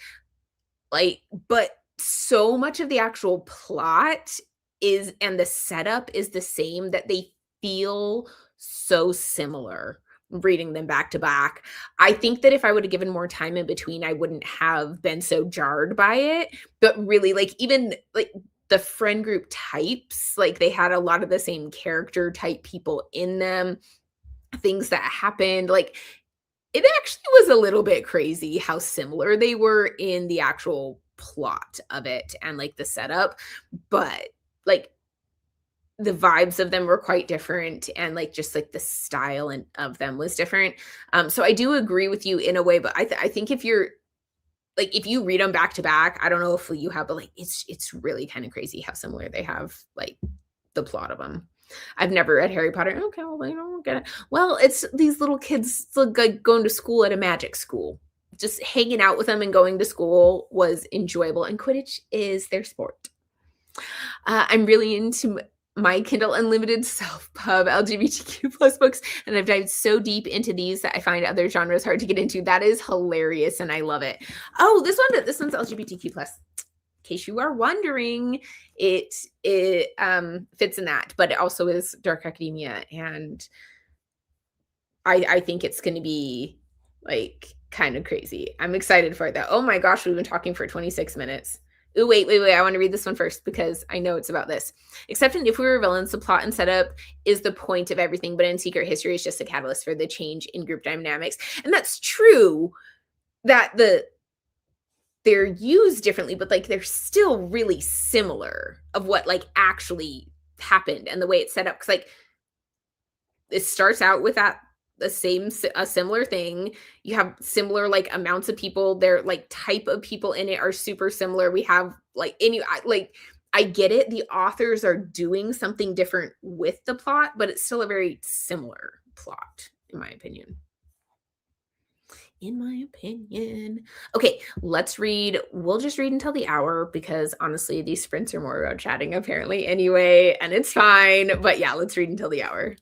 Like, but so much of the actual plot is, and the setup is the same, that they feel so similar reading them back to back. I think that if I would have given more time in between, I wouldn't have been so jarred by it. But really, like, even like the friend group types, like they had a lot of the same character type people in them, things that happened. Like, it actually was a little bit crazy how similar they were in the actual plot of it and like the setup. But like, the vibes of them were quite different, and, like, just, like, the style and of them was different. So I do agree with you in a way, but I think if you're like, if you read them back to back, I don't know if you have, but, like, it's really kinda crazy how similar they have, like, the plot of them. I've never read Harry Potter. Okay, well, you don't get it. Well, it's these little kids still, like, going to school at a magic school. Just hanging out with them and going to school was enjoyable, and Quidditch is their sport. I'm really into my Kindle Unlimited self-pub LGBTQ plus books, and I've dived so deep into these that I find other genres hard to get into. That is hilarious, and I love it. Oh, this one's LGBTQ plus. In case you are wondering, it fits in that, but it also is dark academia, and I think it's going to be like kind of crazy. I'm excited for it though. Oh my gosh, we've been talking for 26 minutes. Ooh, wait. I want to read this one first because I know it's about this. Except in If We Were Villains, the plot and setup is the point of everything, but in Secret History, it's just a catalyst for the change in group dynamics. And that's true that they're used differently, but like they're still really similar of what like actually happened and the way it's set up. Cause like it starts out with that a similar thing. You have similar like amounts of people. Their like type of people in it are super similar. We have like I get it. The authors are doing something different with the plot, but it's still a very similar plot, in my opinion. Okay, let's read. We'll just read until the hour because honestly, these sprints are more about chatting apparently anyway, and it's fine. But yeah, let's read until the hour.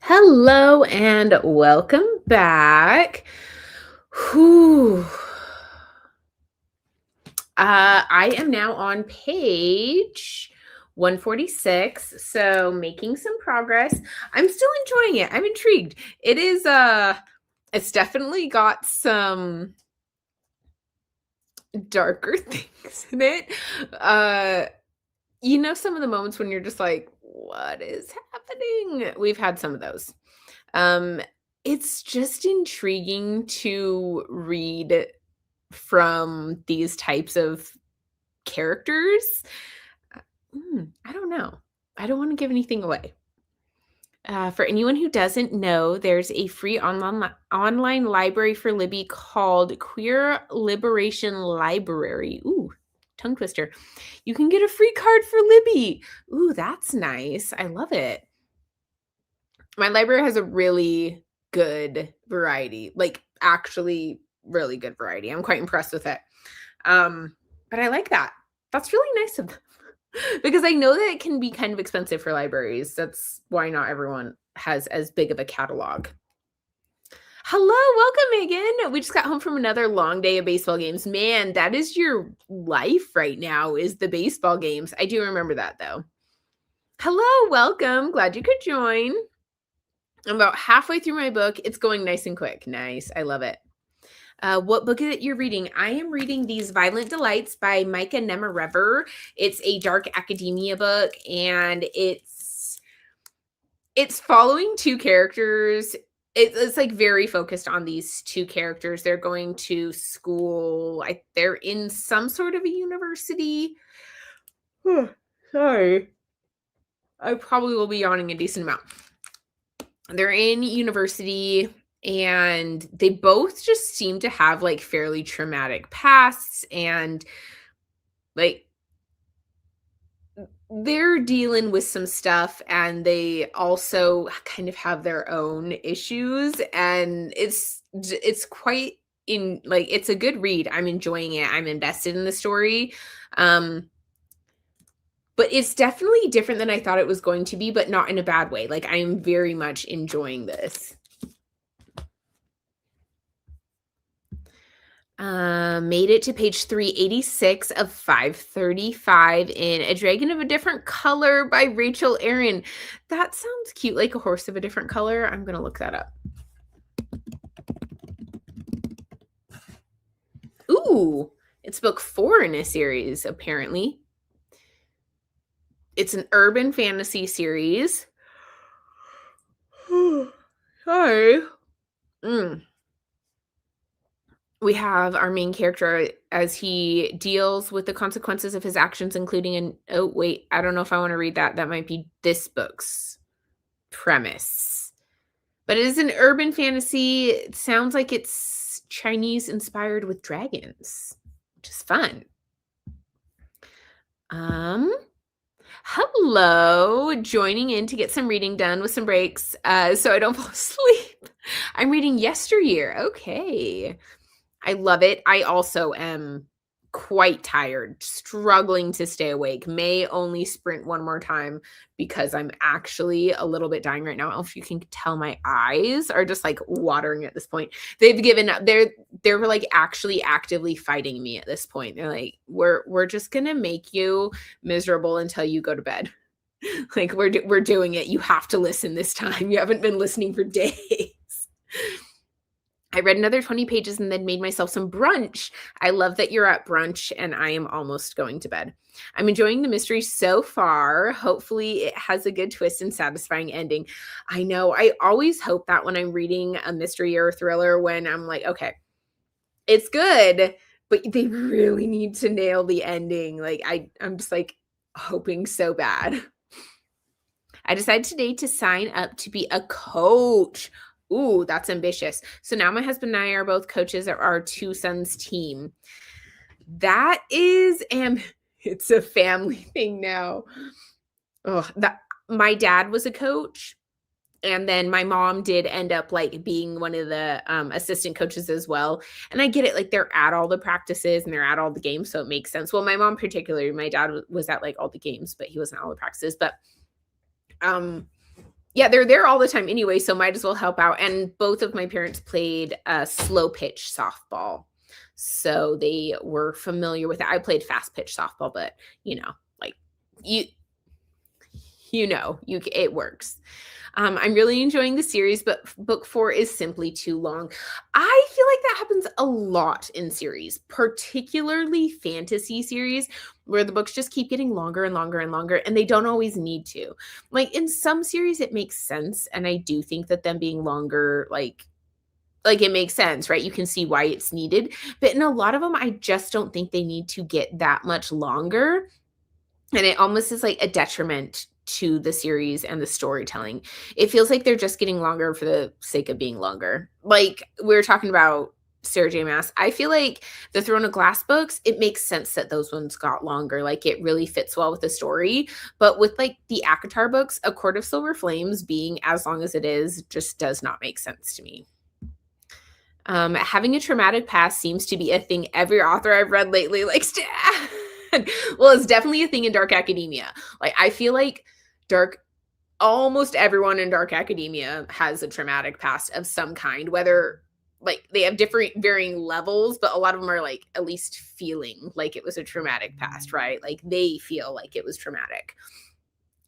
Hello and welcome back. Whew. I am now on page 146, so making some progress. I'm still enjoying it. I'm intrigued. It is it's definitely got some darker things in it. Some of the moments when you're just like, what is happening? We've had some of those. Um, it's just intriguing to read from these types of characters. I don't know. I don't want to give anything away. For anyone who doesn't know, there's a free online library for Libby called Queer Liberation Library. Ooh, tongue twister. You can get a free card for Libby. Ooh, that's nice. I love it. My library has a really good variety, like actually really good variety. I'm quite impressed with it. But I like that. That's really nice of them because I know that it can be kind of expensive for libraries. That's why not everyone has as big of a catalog. Hello, welcome, Megan. We just got home from another long day of baseball games. Man, that is your life right now, is the baseball games. I do remember that though. Hello, welcome. Glad you could join. I'm about halfway through my book. It's going nice and quick. Nice. I love it. What book is it you're reading? I am reading These Violent Delights by Micah Nemirever. It's a dark academia book, and it's following two characters. It's like very focused on these two characters. They're going to school. They're in some sort of a university. Sorry. I probably will be yawning a decent amount. They're in university and they both just seem to have like fairly traumatic pasts, and like they're dealing with some stuff, and they also kind of have their own issues, and it's quite it's a good read. I'm enjoying it. I'm invested in the story. But it's definitely different than I thought it was going to be, but not in a bad way. Like, I am very much enjoying this. Made it to page 386 of 535 in A Dragon of a Different Color by Rachel Aaron. That sounds cute, like a horse of a different color. I'm going to look that up. Ooh, it's book 4 in a series, apparently. It's an urban fantasy series. Sorry. We have our main character as he deals with the consequences of his actions, including oh, wait, I don't know if I want to read that. That might be this book's premise. But it is an urban fantasy. It sounds like it's Chinese inspired with dragons, which is fun. Hello, joining in to get some reading done with some breaks so I don't fall asleep. I'm reading Yesteryear. Okay. I love it. I also am quite tired, struggling to stay awake. May only sprint one more time because I'm actually a little bit dying right now. I don't know if you can tell, my eyes are just like watering at this point. They've given up. They're like actually actively fighting me at this point. They're like, we're just gonna make you miserable until you go to bed. Like we're doing it. You have to listen this time. You haven't been listening for days. I read another 20 pages and then made myself some brunch. I love that you're at brunch and I am almost going to bed. I'm enjoying the mystery so far. Hopefully it has a good twist and satisfying ending. I know. I always hope that when I'm reading a mystery or a thriller, when I'm like, okay, it's good, but they really need to nail the ending. Like I'm just like hoping so bad. I decided today to sign up to be a coach. Ooh, that's ambitious. So now my husband and I are both coaches of our two sons' team. That is, it's a family thing now. Oh, my dad was a coach, and then my mom did end up like being one of the assistant coaches as well. And I get it, like they're at all the practices and they're at all the games, so it makes sense. Well, my mom particularly, my dad was at like all the games, but he wasn't at all the practices. But Yeah, they're there all the time anyway, so might as well help out. And both of my parents played slow pitch softball. So they were familiar with it. I played fast pitch softball, but like you it works. I'm really enjoying the series, but book 4 is simply too long. I feel like that happens a lot in series, particularly fantasy series, where the books just keep getting longer and longer and longer, and they don't always need to. Like in some series, it makes sense, and I do think that them being longer, like it makes sense, right? You can see why it's needed, but in a lot of them, I just don't think they need to get that much longer, and it almost is like a detriment to the series and the storytelling. It feels like they're just getting longer for the sake of being longer. Like we were talking about Sarah J. Maas. I feel like the Throne of Glass books, it makes sense that those ones got longer. Like it really fits well with the story. But with like the ACOTAR books, A Court of Silver Flames being as long as it is just does not make sense to me. Having a traumatic past seems to be a thing every author I've read lately likes to add. Well, it's definitely a thing in Dark Academia. Like I feel like almost everyone in Dark Academia has a traumatic past of some kind, whether like they have different varying levels, but a lot of them are like at least feeling like it was a traumatic past, right? Like they feel like it was traumatic.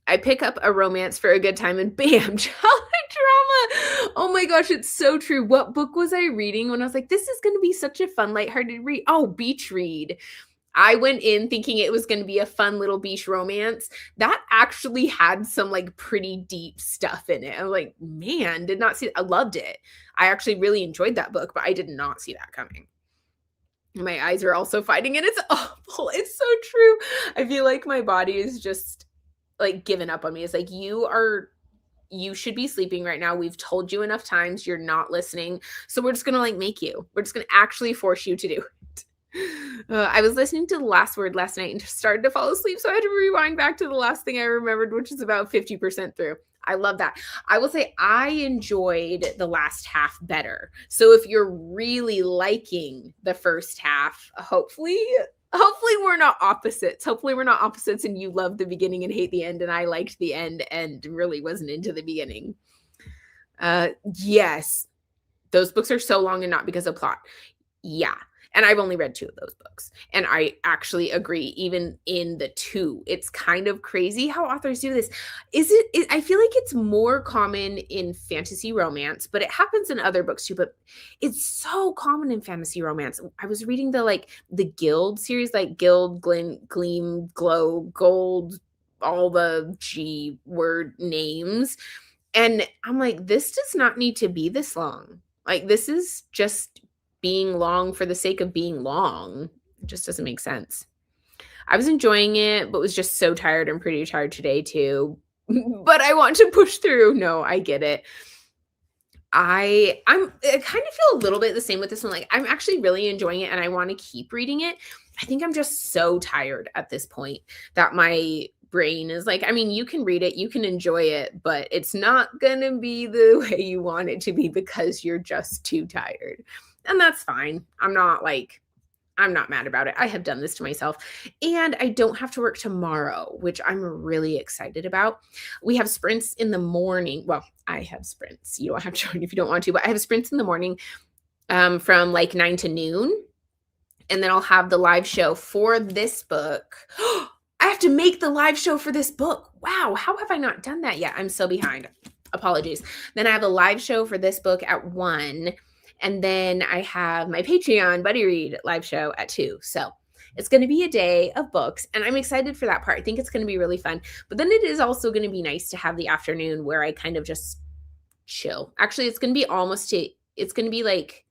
I pick up a romance for a good time and bam, childhood trauma. Oh my gosh, it's so true. What book was I reading when I was like, this is going to be such a fun, lighthearted read? Oh, beach read. I went in thinking it was going to be a fun little beach romance. That actually had some like pretty deep stuff in it. I'm like, man, did not see it. I loved it. I actually really enjoyed that book, but I did not see that coming. My eyes are also fighting and it's awful. It's so true. I feel like my body is just like given up on me. It's like, you should be sleeping right now. We've told you enough times. You're not listening. So we're just going to like make you. We're just going to actually force you to do it. I was listening to The Last Word last night and started to fall asleep, so I had to rewind back to the last thing I remembered, which is about 50% through. I love that. I will say I enjoyed the last half better. So if you're really liking the first half, hopefully we're not opposites. Hopefully we're not opposites and you love the beginning and hate the end, and I liked the end and really wasn't into the beginning. Yes, those books are so long and not because of plot. Yeah. And I've only read 2 of those books. And I actually agree, even in the 2, it's kind of crazy how authors do this. I feel like it's more common in fantasy romance, but it happens in other books too, but it's so common in fantasy romance. I was reading the Guild series, like Guild, Gleam, Glow, Gold, all the G word names. And I'm like, this does not need to be this long. Like this is just being long for the sake of being long. It just doesn't make sense. I was enjoying it, but was just so tired. I'm pretty tired today too. But I want to push through. No, I get it. I kind of feel a little bit the same with this one. Like I'm actually really enjoying it and I want to keep reading it. I think I'm just so tired at this point that my brain is like, I mean, you can read it, you can enjoy it, but it's not going to be the way you want it to be because you're just too tired. And that's fine. I'm not mad about it. I have done this to myself and I don't have to work tomorrow, which I'm really excited about. We have sprints in the morning. Well, I have sprints. You don't have to join if you don't want to, but I have sprints in the morning from like 9 to noon. And then I'll have the live show for this book. I have to make the live show for this book. Wow. How have I not done that yet? I'm so behind. Apologies. Then I have a live show for this book at 1. And then I have my Patreon Buddy Read live show at 2. So it's going to be a day of books and I'm excited for that part. I think it's going to be really fun. But then it is also going to be nice to have the afternoon where I kind of just chill. Actually, it's going to be like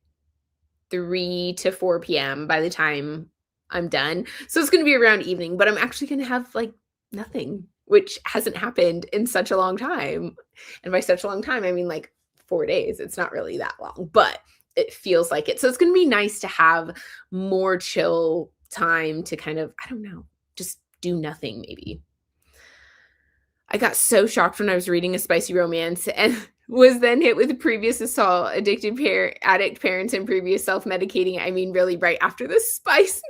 3 to 4 p.m. by the time I'm done. So it's going to be around evening, but I'm actually going to have like nothing, which hasn't happened in such a long time. And by such a long time, I mean like 4 days. It's not really that long, but it feels like it. So it's going to be nice to have more chill time to kind of, I don't know, just do nothing maybe. I got so shocked when I was reading a spicy romance and was then hit with previous assault, addict parents, and previous self-medicating. I mean, really right after the spice.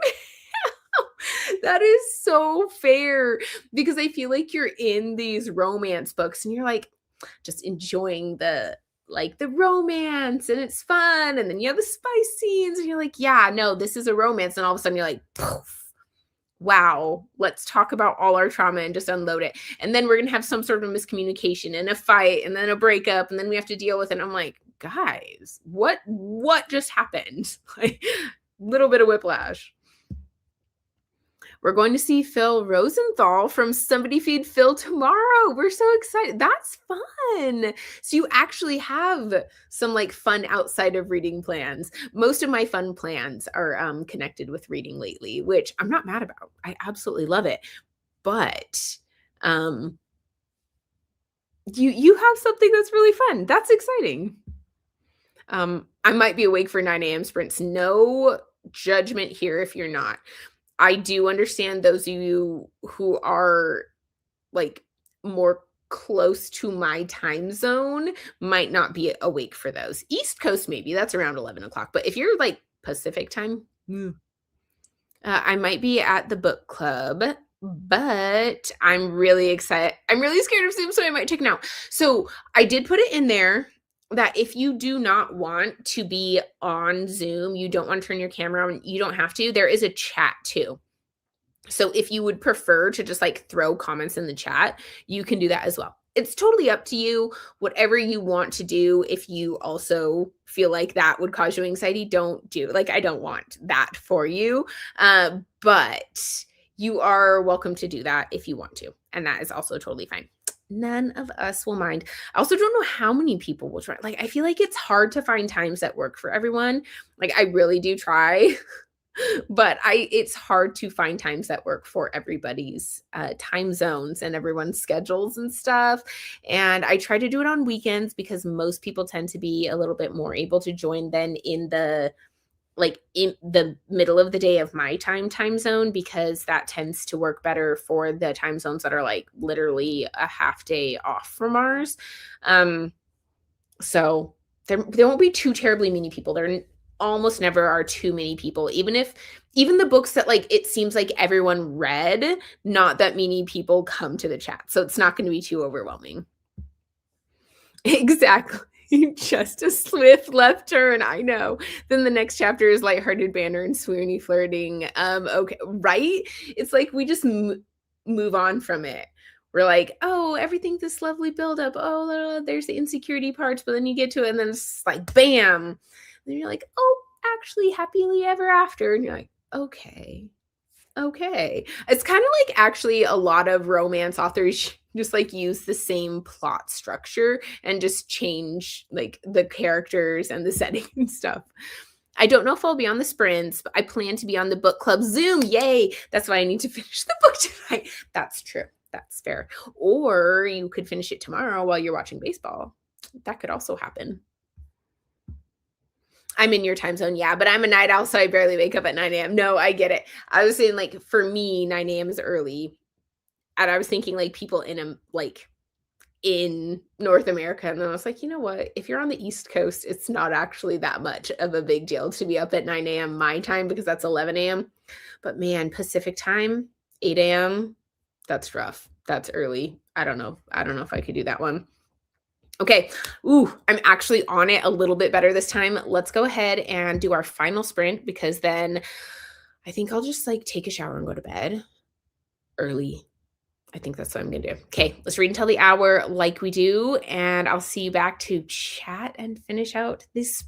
That is so fair because I feel like you're in these romance books and you're like, just enjoying the romance, and it's fun, and then you have the spice scenes and you're like, yeah, no, this is a romance, and all of a sudden you're like, poof, wow, let's talk about all our trauma and just unload it. And then we're going to have some sort of miscommunication and a fight and then a breakup, and then we have to deal with it. And I'm like, guys, what just happened? Like, little bit of whiplash. We're going to see Phil Rosenthal from Somebody Feed Phil tomorrow. We're so excited. That's fun. So you actually have some like fun outside of reading plans. Most of my fun plans are connected with reading lately, which I'm not mad about. I absolutely love it. But you have something that's really fun. That's exciting. I might be awake for 9 a.m. sprints. No judgment here if you're not. I do understand those of you who are like more close to my time zone might not be awake for those. East Coast, maybe that's around 11 o'clock. But if you're like Pacific time, I might be at the book club, but I'm really excited. I'm really scared of Zoom, so I might check it out. So I did put it in there that if you do not want to be on Zoom, you don't want to turn your camera on, you don't have to. There is a chat too. So if you would prefer to just like throw comments in the chat, you can do that as well. It's totally up to you. Whatever you want to do. If you also feel like that would cause you anxiety, don't do. Like, I don't want that for you. But you are welcome to do that if you want to. And that is also totally fine. None of us will mind. I also don't know how many people will try. Like, I feel like it's hard to find times that work for everyone. Like, I really do try, but it's hard to find times that work for everybody's time zones and everyone's schedules and stuff. And I try to do it on weekends because most people tend to be a little bit more able to join than in the middle of the day of my time zone, because that tends to work better for the time zones that are like literally a half day off from ours. So there won't be too terribly many people. There almost never are too many people. Even the books that like it seems like everyone read, not that many people come to the chat. So it's not going to be too overwhelming. Exactly. Just a swift left turn. I know. Then the next chapter is lighthearted banter and swoony flirting. Okay, right? It's like we just move on from it. We're like, oh, everything's this lovely buildup. Oh, there's the insecurity parts, but then you get to it, and then it's like, bam. And you're like, oh, actually, happily ever after. And you're like, okay. It's kind of like actually a lot of romance authors just like use the same plot structure and just change like the characters and the setting and stuff. I don't know if I'll be on the sprints, but I plan to be on the book club Zoom. Yay. That's why I need to finish the book tonight. That's true. That's fair. Or you could finish it tomorrow while you're watching baseball. That could also happen. I'm in your time zone, yeah, but I'm a night owl, so I barely wake up at 9 a.m. No, I get it. I was saying, like, for me, 9 a.m. is early. And I was thinking, like, people in North America. And then I was like, you know what? If you're on the East Coast, it's not actually that much of a big deal to be up at 9 a.m. my time, because that's 11 a.m. But man, Pacific time, 8 a.m., that's rough. That's early. I don't know if I could do that one. Okay. Ooh, I'm actually on it a little bit better this time. Let's go ahead and do our final sprint, because then I think I'll just like take a shower and go to bed early. I think that's what I'm going to do. Okay. Let's read until the hour like we do. And I'll see you back to chat and finish out this.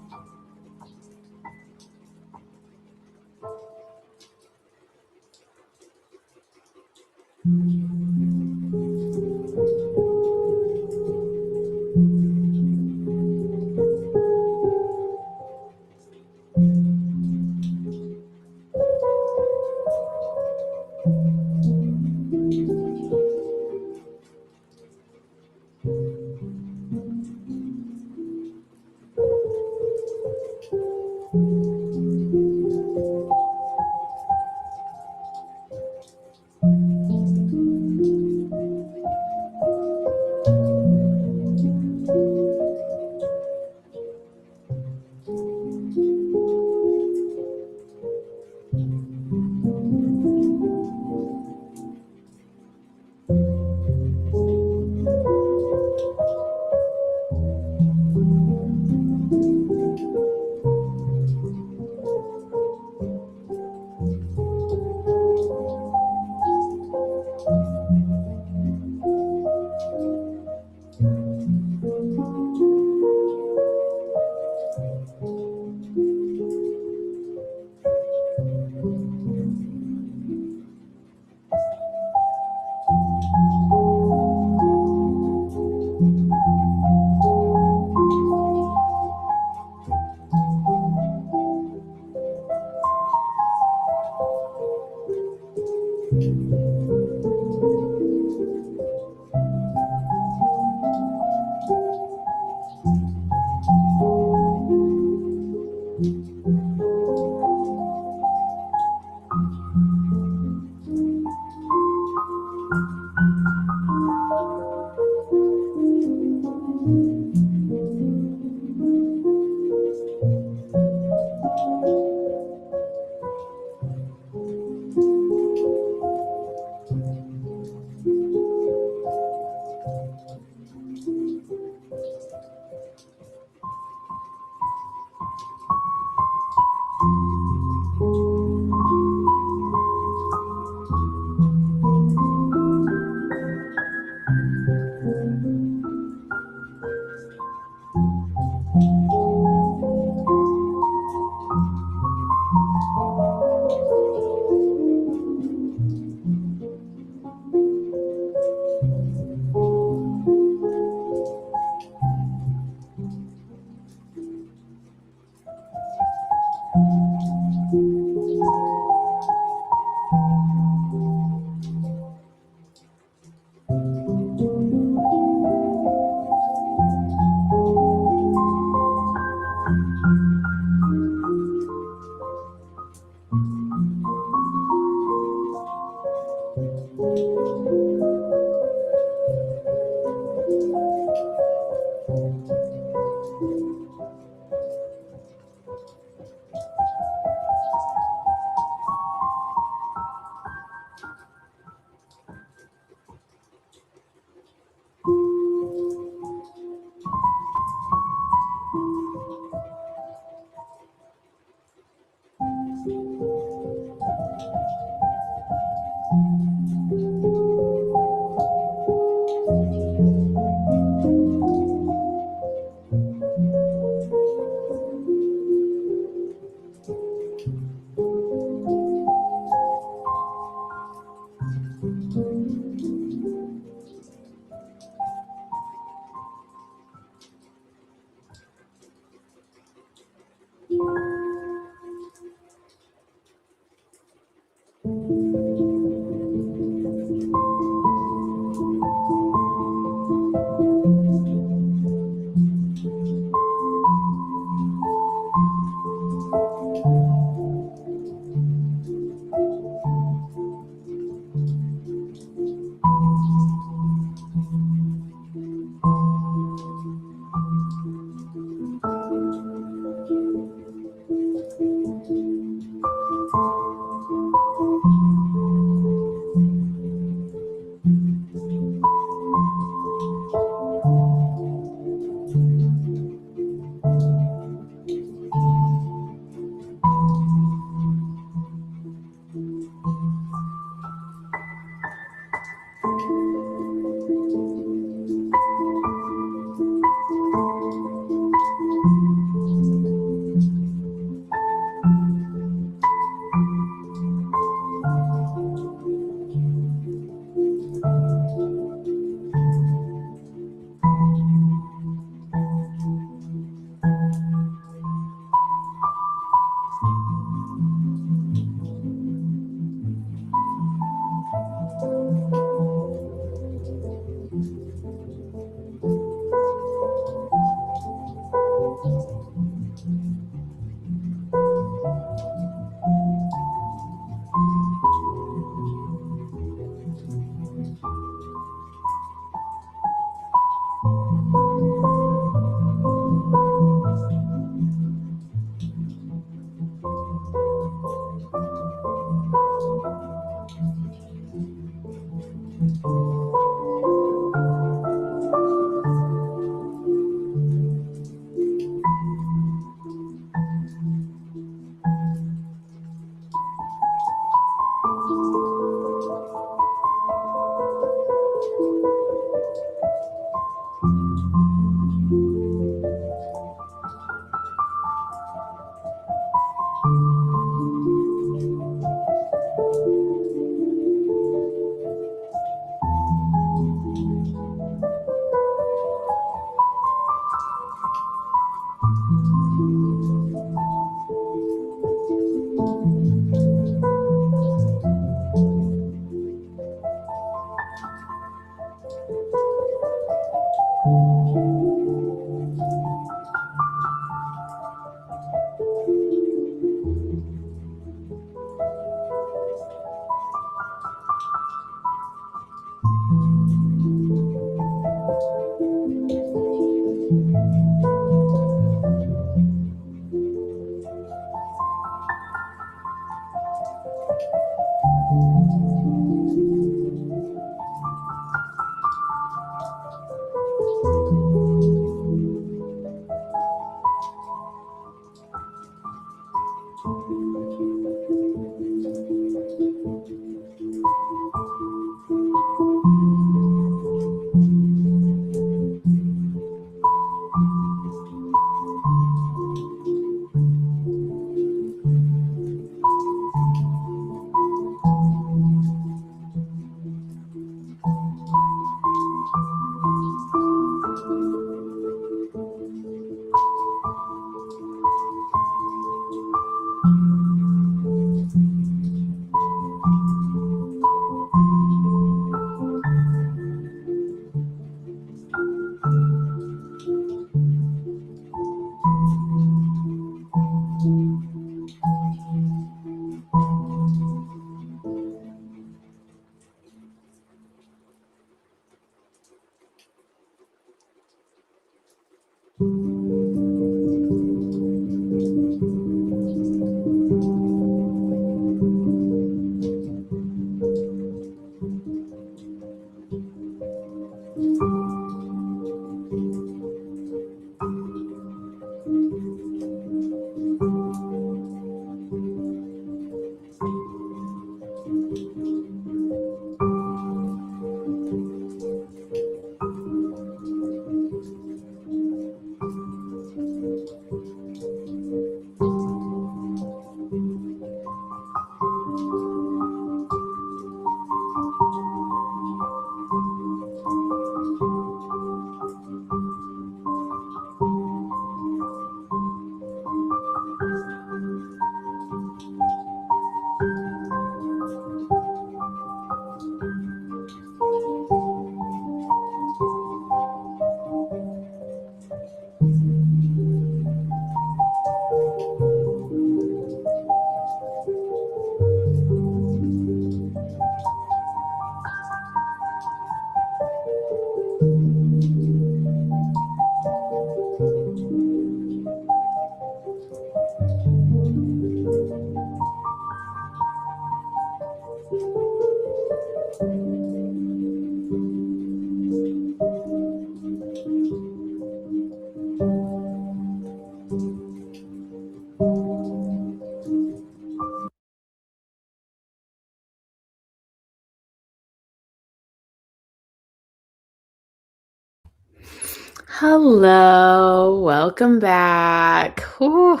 Hello, welcome back. Whew.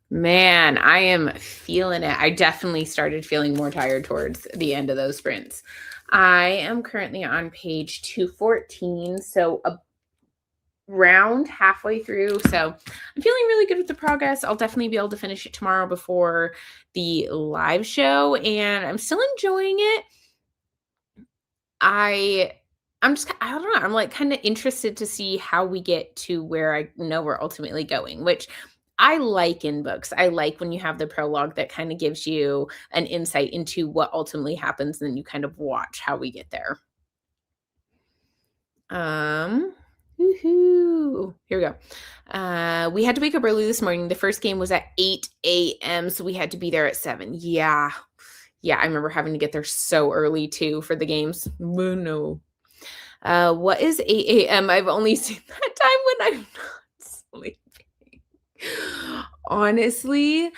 Man, I am feeling it. I definitely started feeling more tired towards the end of those sprints. I am currently on page 214, so around halfway through. So I'm feeling really good with the progress. I'll definitely be able to finish it tomorrow before the live show, and I'm still enjoying it. I don't know. I'm like kind of interested to see how we get to where I know we're ultimately going, which I like in books. I like when you have the prologue that kind of gives you an insight into what ultimately happens, and then you kind of watch how we get there. Woohoo. Here we go. We had to wake up early this morning. The first game was at 8 a.m., so we had to be there at 7. Yeah. Yeah, I remember having to get there so early too for the games. No. What is 8 a.m.? I've only seen that time when I'm not sleeping. Honestly,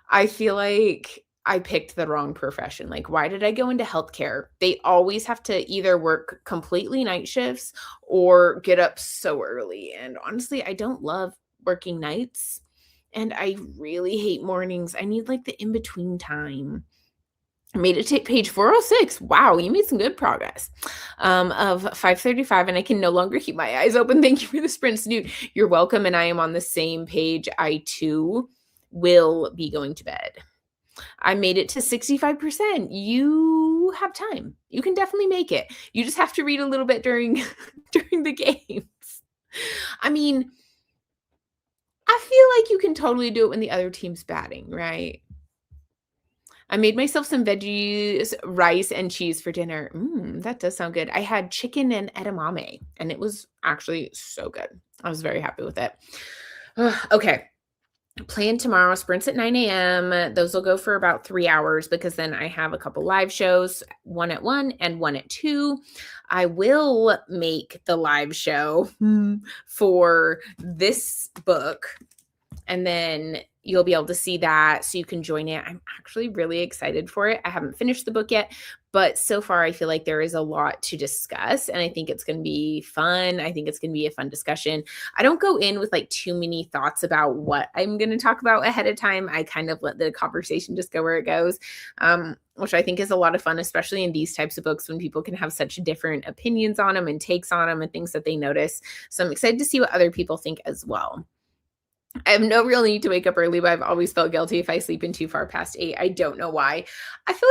I feel like I picked the wrong profession. Like, why did I go into healthcare? They always have to either work completely night shifts or get up so early. And honestly, I don't love working nights. And I really hate mornings. I need like the in between time. I made it to page 406. Wow, you made some good progress. Of 535, and I can no longer keep my eyes open. Thank you for the sprint, Snoot. You're welcome, and I am on the same page. I too will be going to bed. I made it to 65%. You have time. You can definitely make it. You just have to read a little bit during during the games. I mean, I feel like you can totally do it when the other team's batting, right? I made myself some veggies, rice, and cheese for dinner. That does sound good. I had chicken and edamame, and it was actually so good. I was very happy with it. Okay. Plan tomorrow, sprints at 9 a.m. Those will go for about 3 hours because then I have a couple live shows, one at 1 and one at 2. I will make the live show for this book, and then you'll be able to see that so you can join it. I'm actually really excited for it. I haven't finished the book yet, but so far I feel like there is a lot to discuss, and I think it's going to be fun. I think it's going to be a fun discussion. I don't go in with like too many thoughts about what I'm going to talk about ahead of time. I kind of let the conversation just go where it goes, which I think is a lot of fun, especially in these types of books when people can have such different opinions on them and takes on them and things that they notice. So I'm excited to see what other people think as well. I have no real need to wake up early, but I've always felt guilty if I sleep in too far past 8. I don't know why. I feel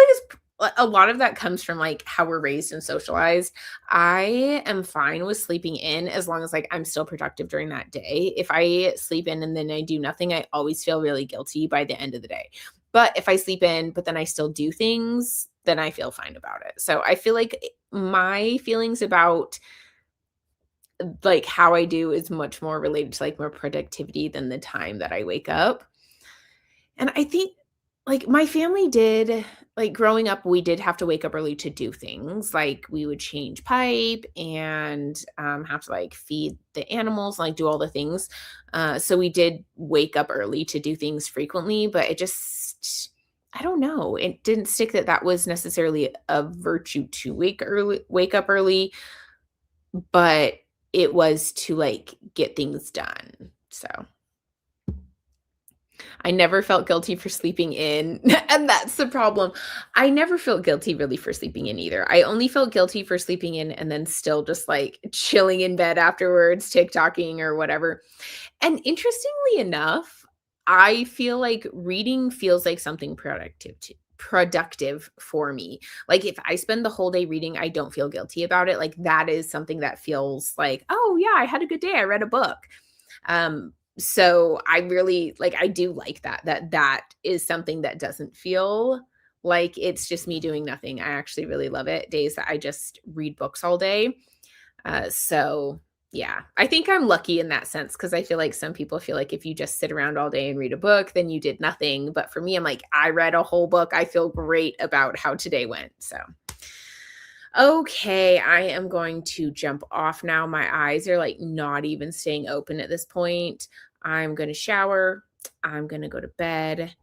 like a lot of that comes from like how we're raised and socialized. I am fine with sleeping in as long as like I'm still productive during that day. If I sleep in and then I do nothing, I always feel really guilty by the end of the day. But if I sleep in, but then I still do things, then I feel fine about it. So I feel like my feelings about like how I do is much more related to like my productivity than the time that I wake up. And I think like my family did, like growing up, we did have to wake up early to do things. Like we would change pipe and have to like feed the animals, like do all the things. So we did wake up early to do things frequently, but it just, I don't know. It didn't stick that that was necessarily a virtue to wake up early, but it was to like get things done. So I never felt guilty for sleeping in. And that's the problem. I never felt guilty really for sleeping in either. I only felt guilty for sleeping in and then still just like chilling in bed afterwards, TikToking or whatever. And interestingly enough, I feel like reading feels like something productive for me. Like if I spend the whole day reading, I don't feel guilty about it. Like that is something that feels like, oh yeah, I had a good day. I read a book. So I really like, I do like that is something that doesn't feel like it's just me doing nothing. I actually really love it. Days that I just read books all day. So yeah, I think I'm lucky in that sense because I feel like some people feel like if you just sit around all day and read a book, then you did nothing. But for me, I'm like, I read a whole book. I feel great about how today went. So, okay, I am going to jump off now. My eyes are like not even staying open at this point. I'm going to shower. I'm going to go to bed.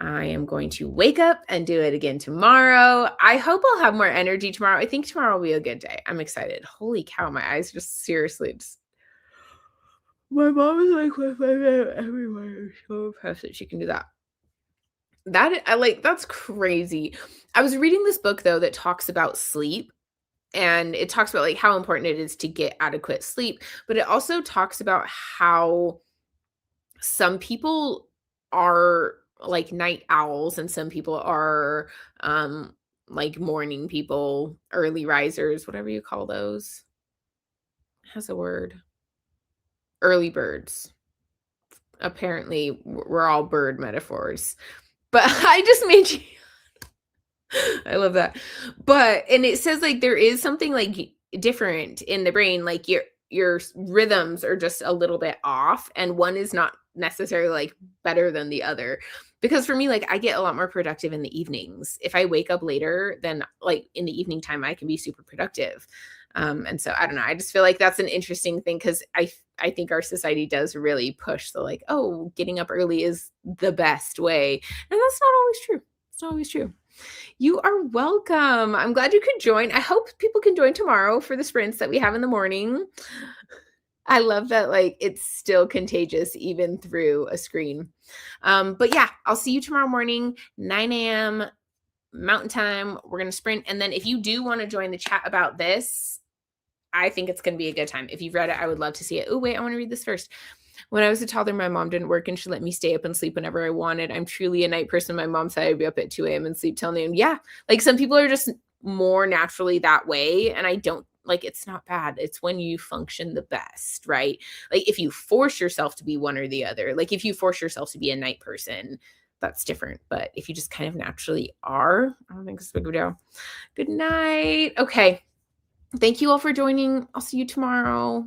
I am going to wake up and do it again tomorrow. I hope I'll have more energy tomorrow. I think tomorrow will be a good day. I'm excited. Holy cow, my eyes just seriously just My mom is like my favorite everywhere. So impressed that she can do that. That's crazy. I was reading this book though that talks about sleep, and it talks about like how important it is to get adequate sleep, but it also talks about how some people are like night owls and some people are like morning people, early risers, whatever you call those. Has a word. Early birds. Apparently we're all bird metaphors. But I just made you I love that. But and it says like there is something like different in the brain, like your rhythms are just a little bit off and one is not necessarily like better than the other. Because for me, like I get a lot more productive in the evenings. If I wake up later, then like in the evening time I can be super productive. And so I don't know. I just feel like that's an interesting thing because I think our society does really push the like, oh, getting up early is the best way. And that's not always true. It's not always true. You are welcome. I'm glad you could join. I hope people can join tomorrow for the sprints that we have in the morning. I love that like it's still contagious even through a screen. But yeah, I'll see you tomorrow morning, 9 a.m. Mountain Time. We're gonna sprint. And then if you do want to join the chat about this, I think it's gonna be a good time. If you've read it, I would love to see it. Oh, wait, I want to read this first. When I was a toddler, my mom didn't work and she let me stay up and sleep whenever I wanted. I'm truly a night person. My mom said I'd be up at 2 a.m. and sleep till noon. Yeah. Like some people are just more naturally that way. And I don't like it's not bad. It's when you function the best, right? Like if you force yourself to be one or the other, like if you force yourself to be a night person, that's different. But if you just kind of naturally are, I don't think it's a big deal. Good night. Okay. Thank you all for joining. I'll see you tomorrow.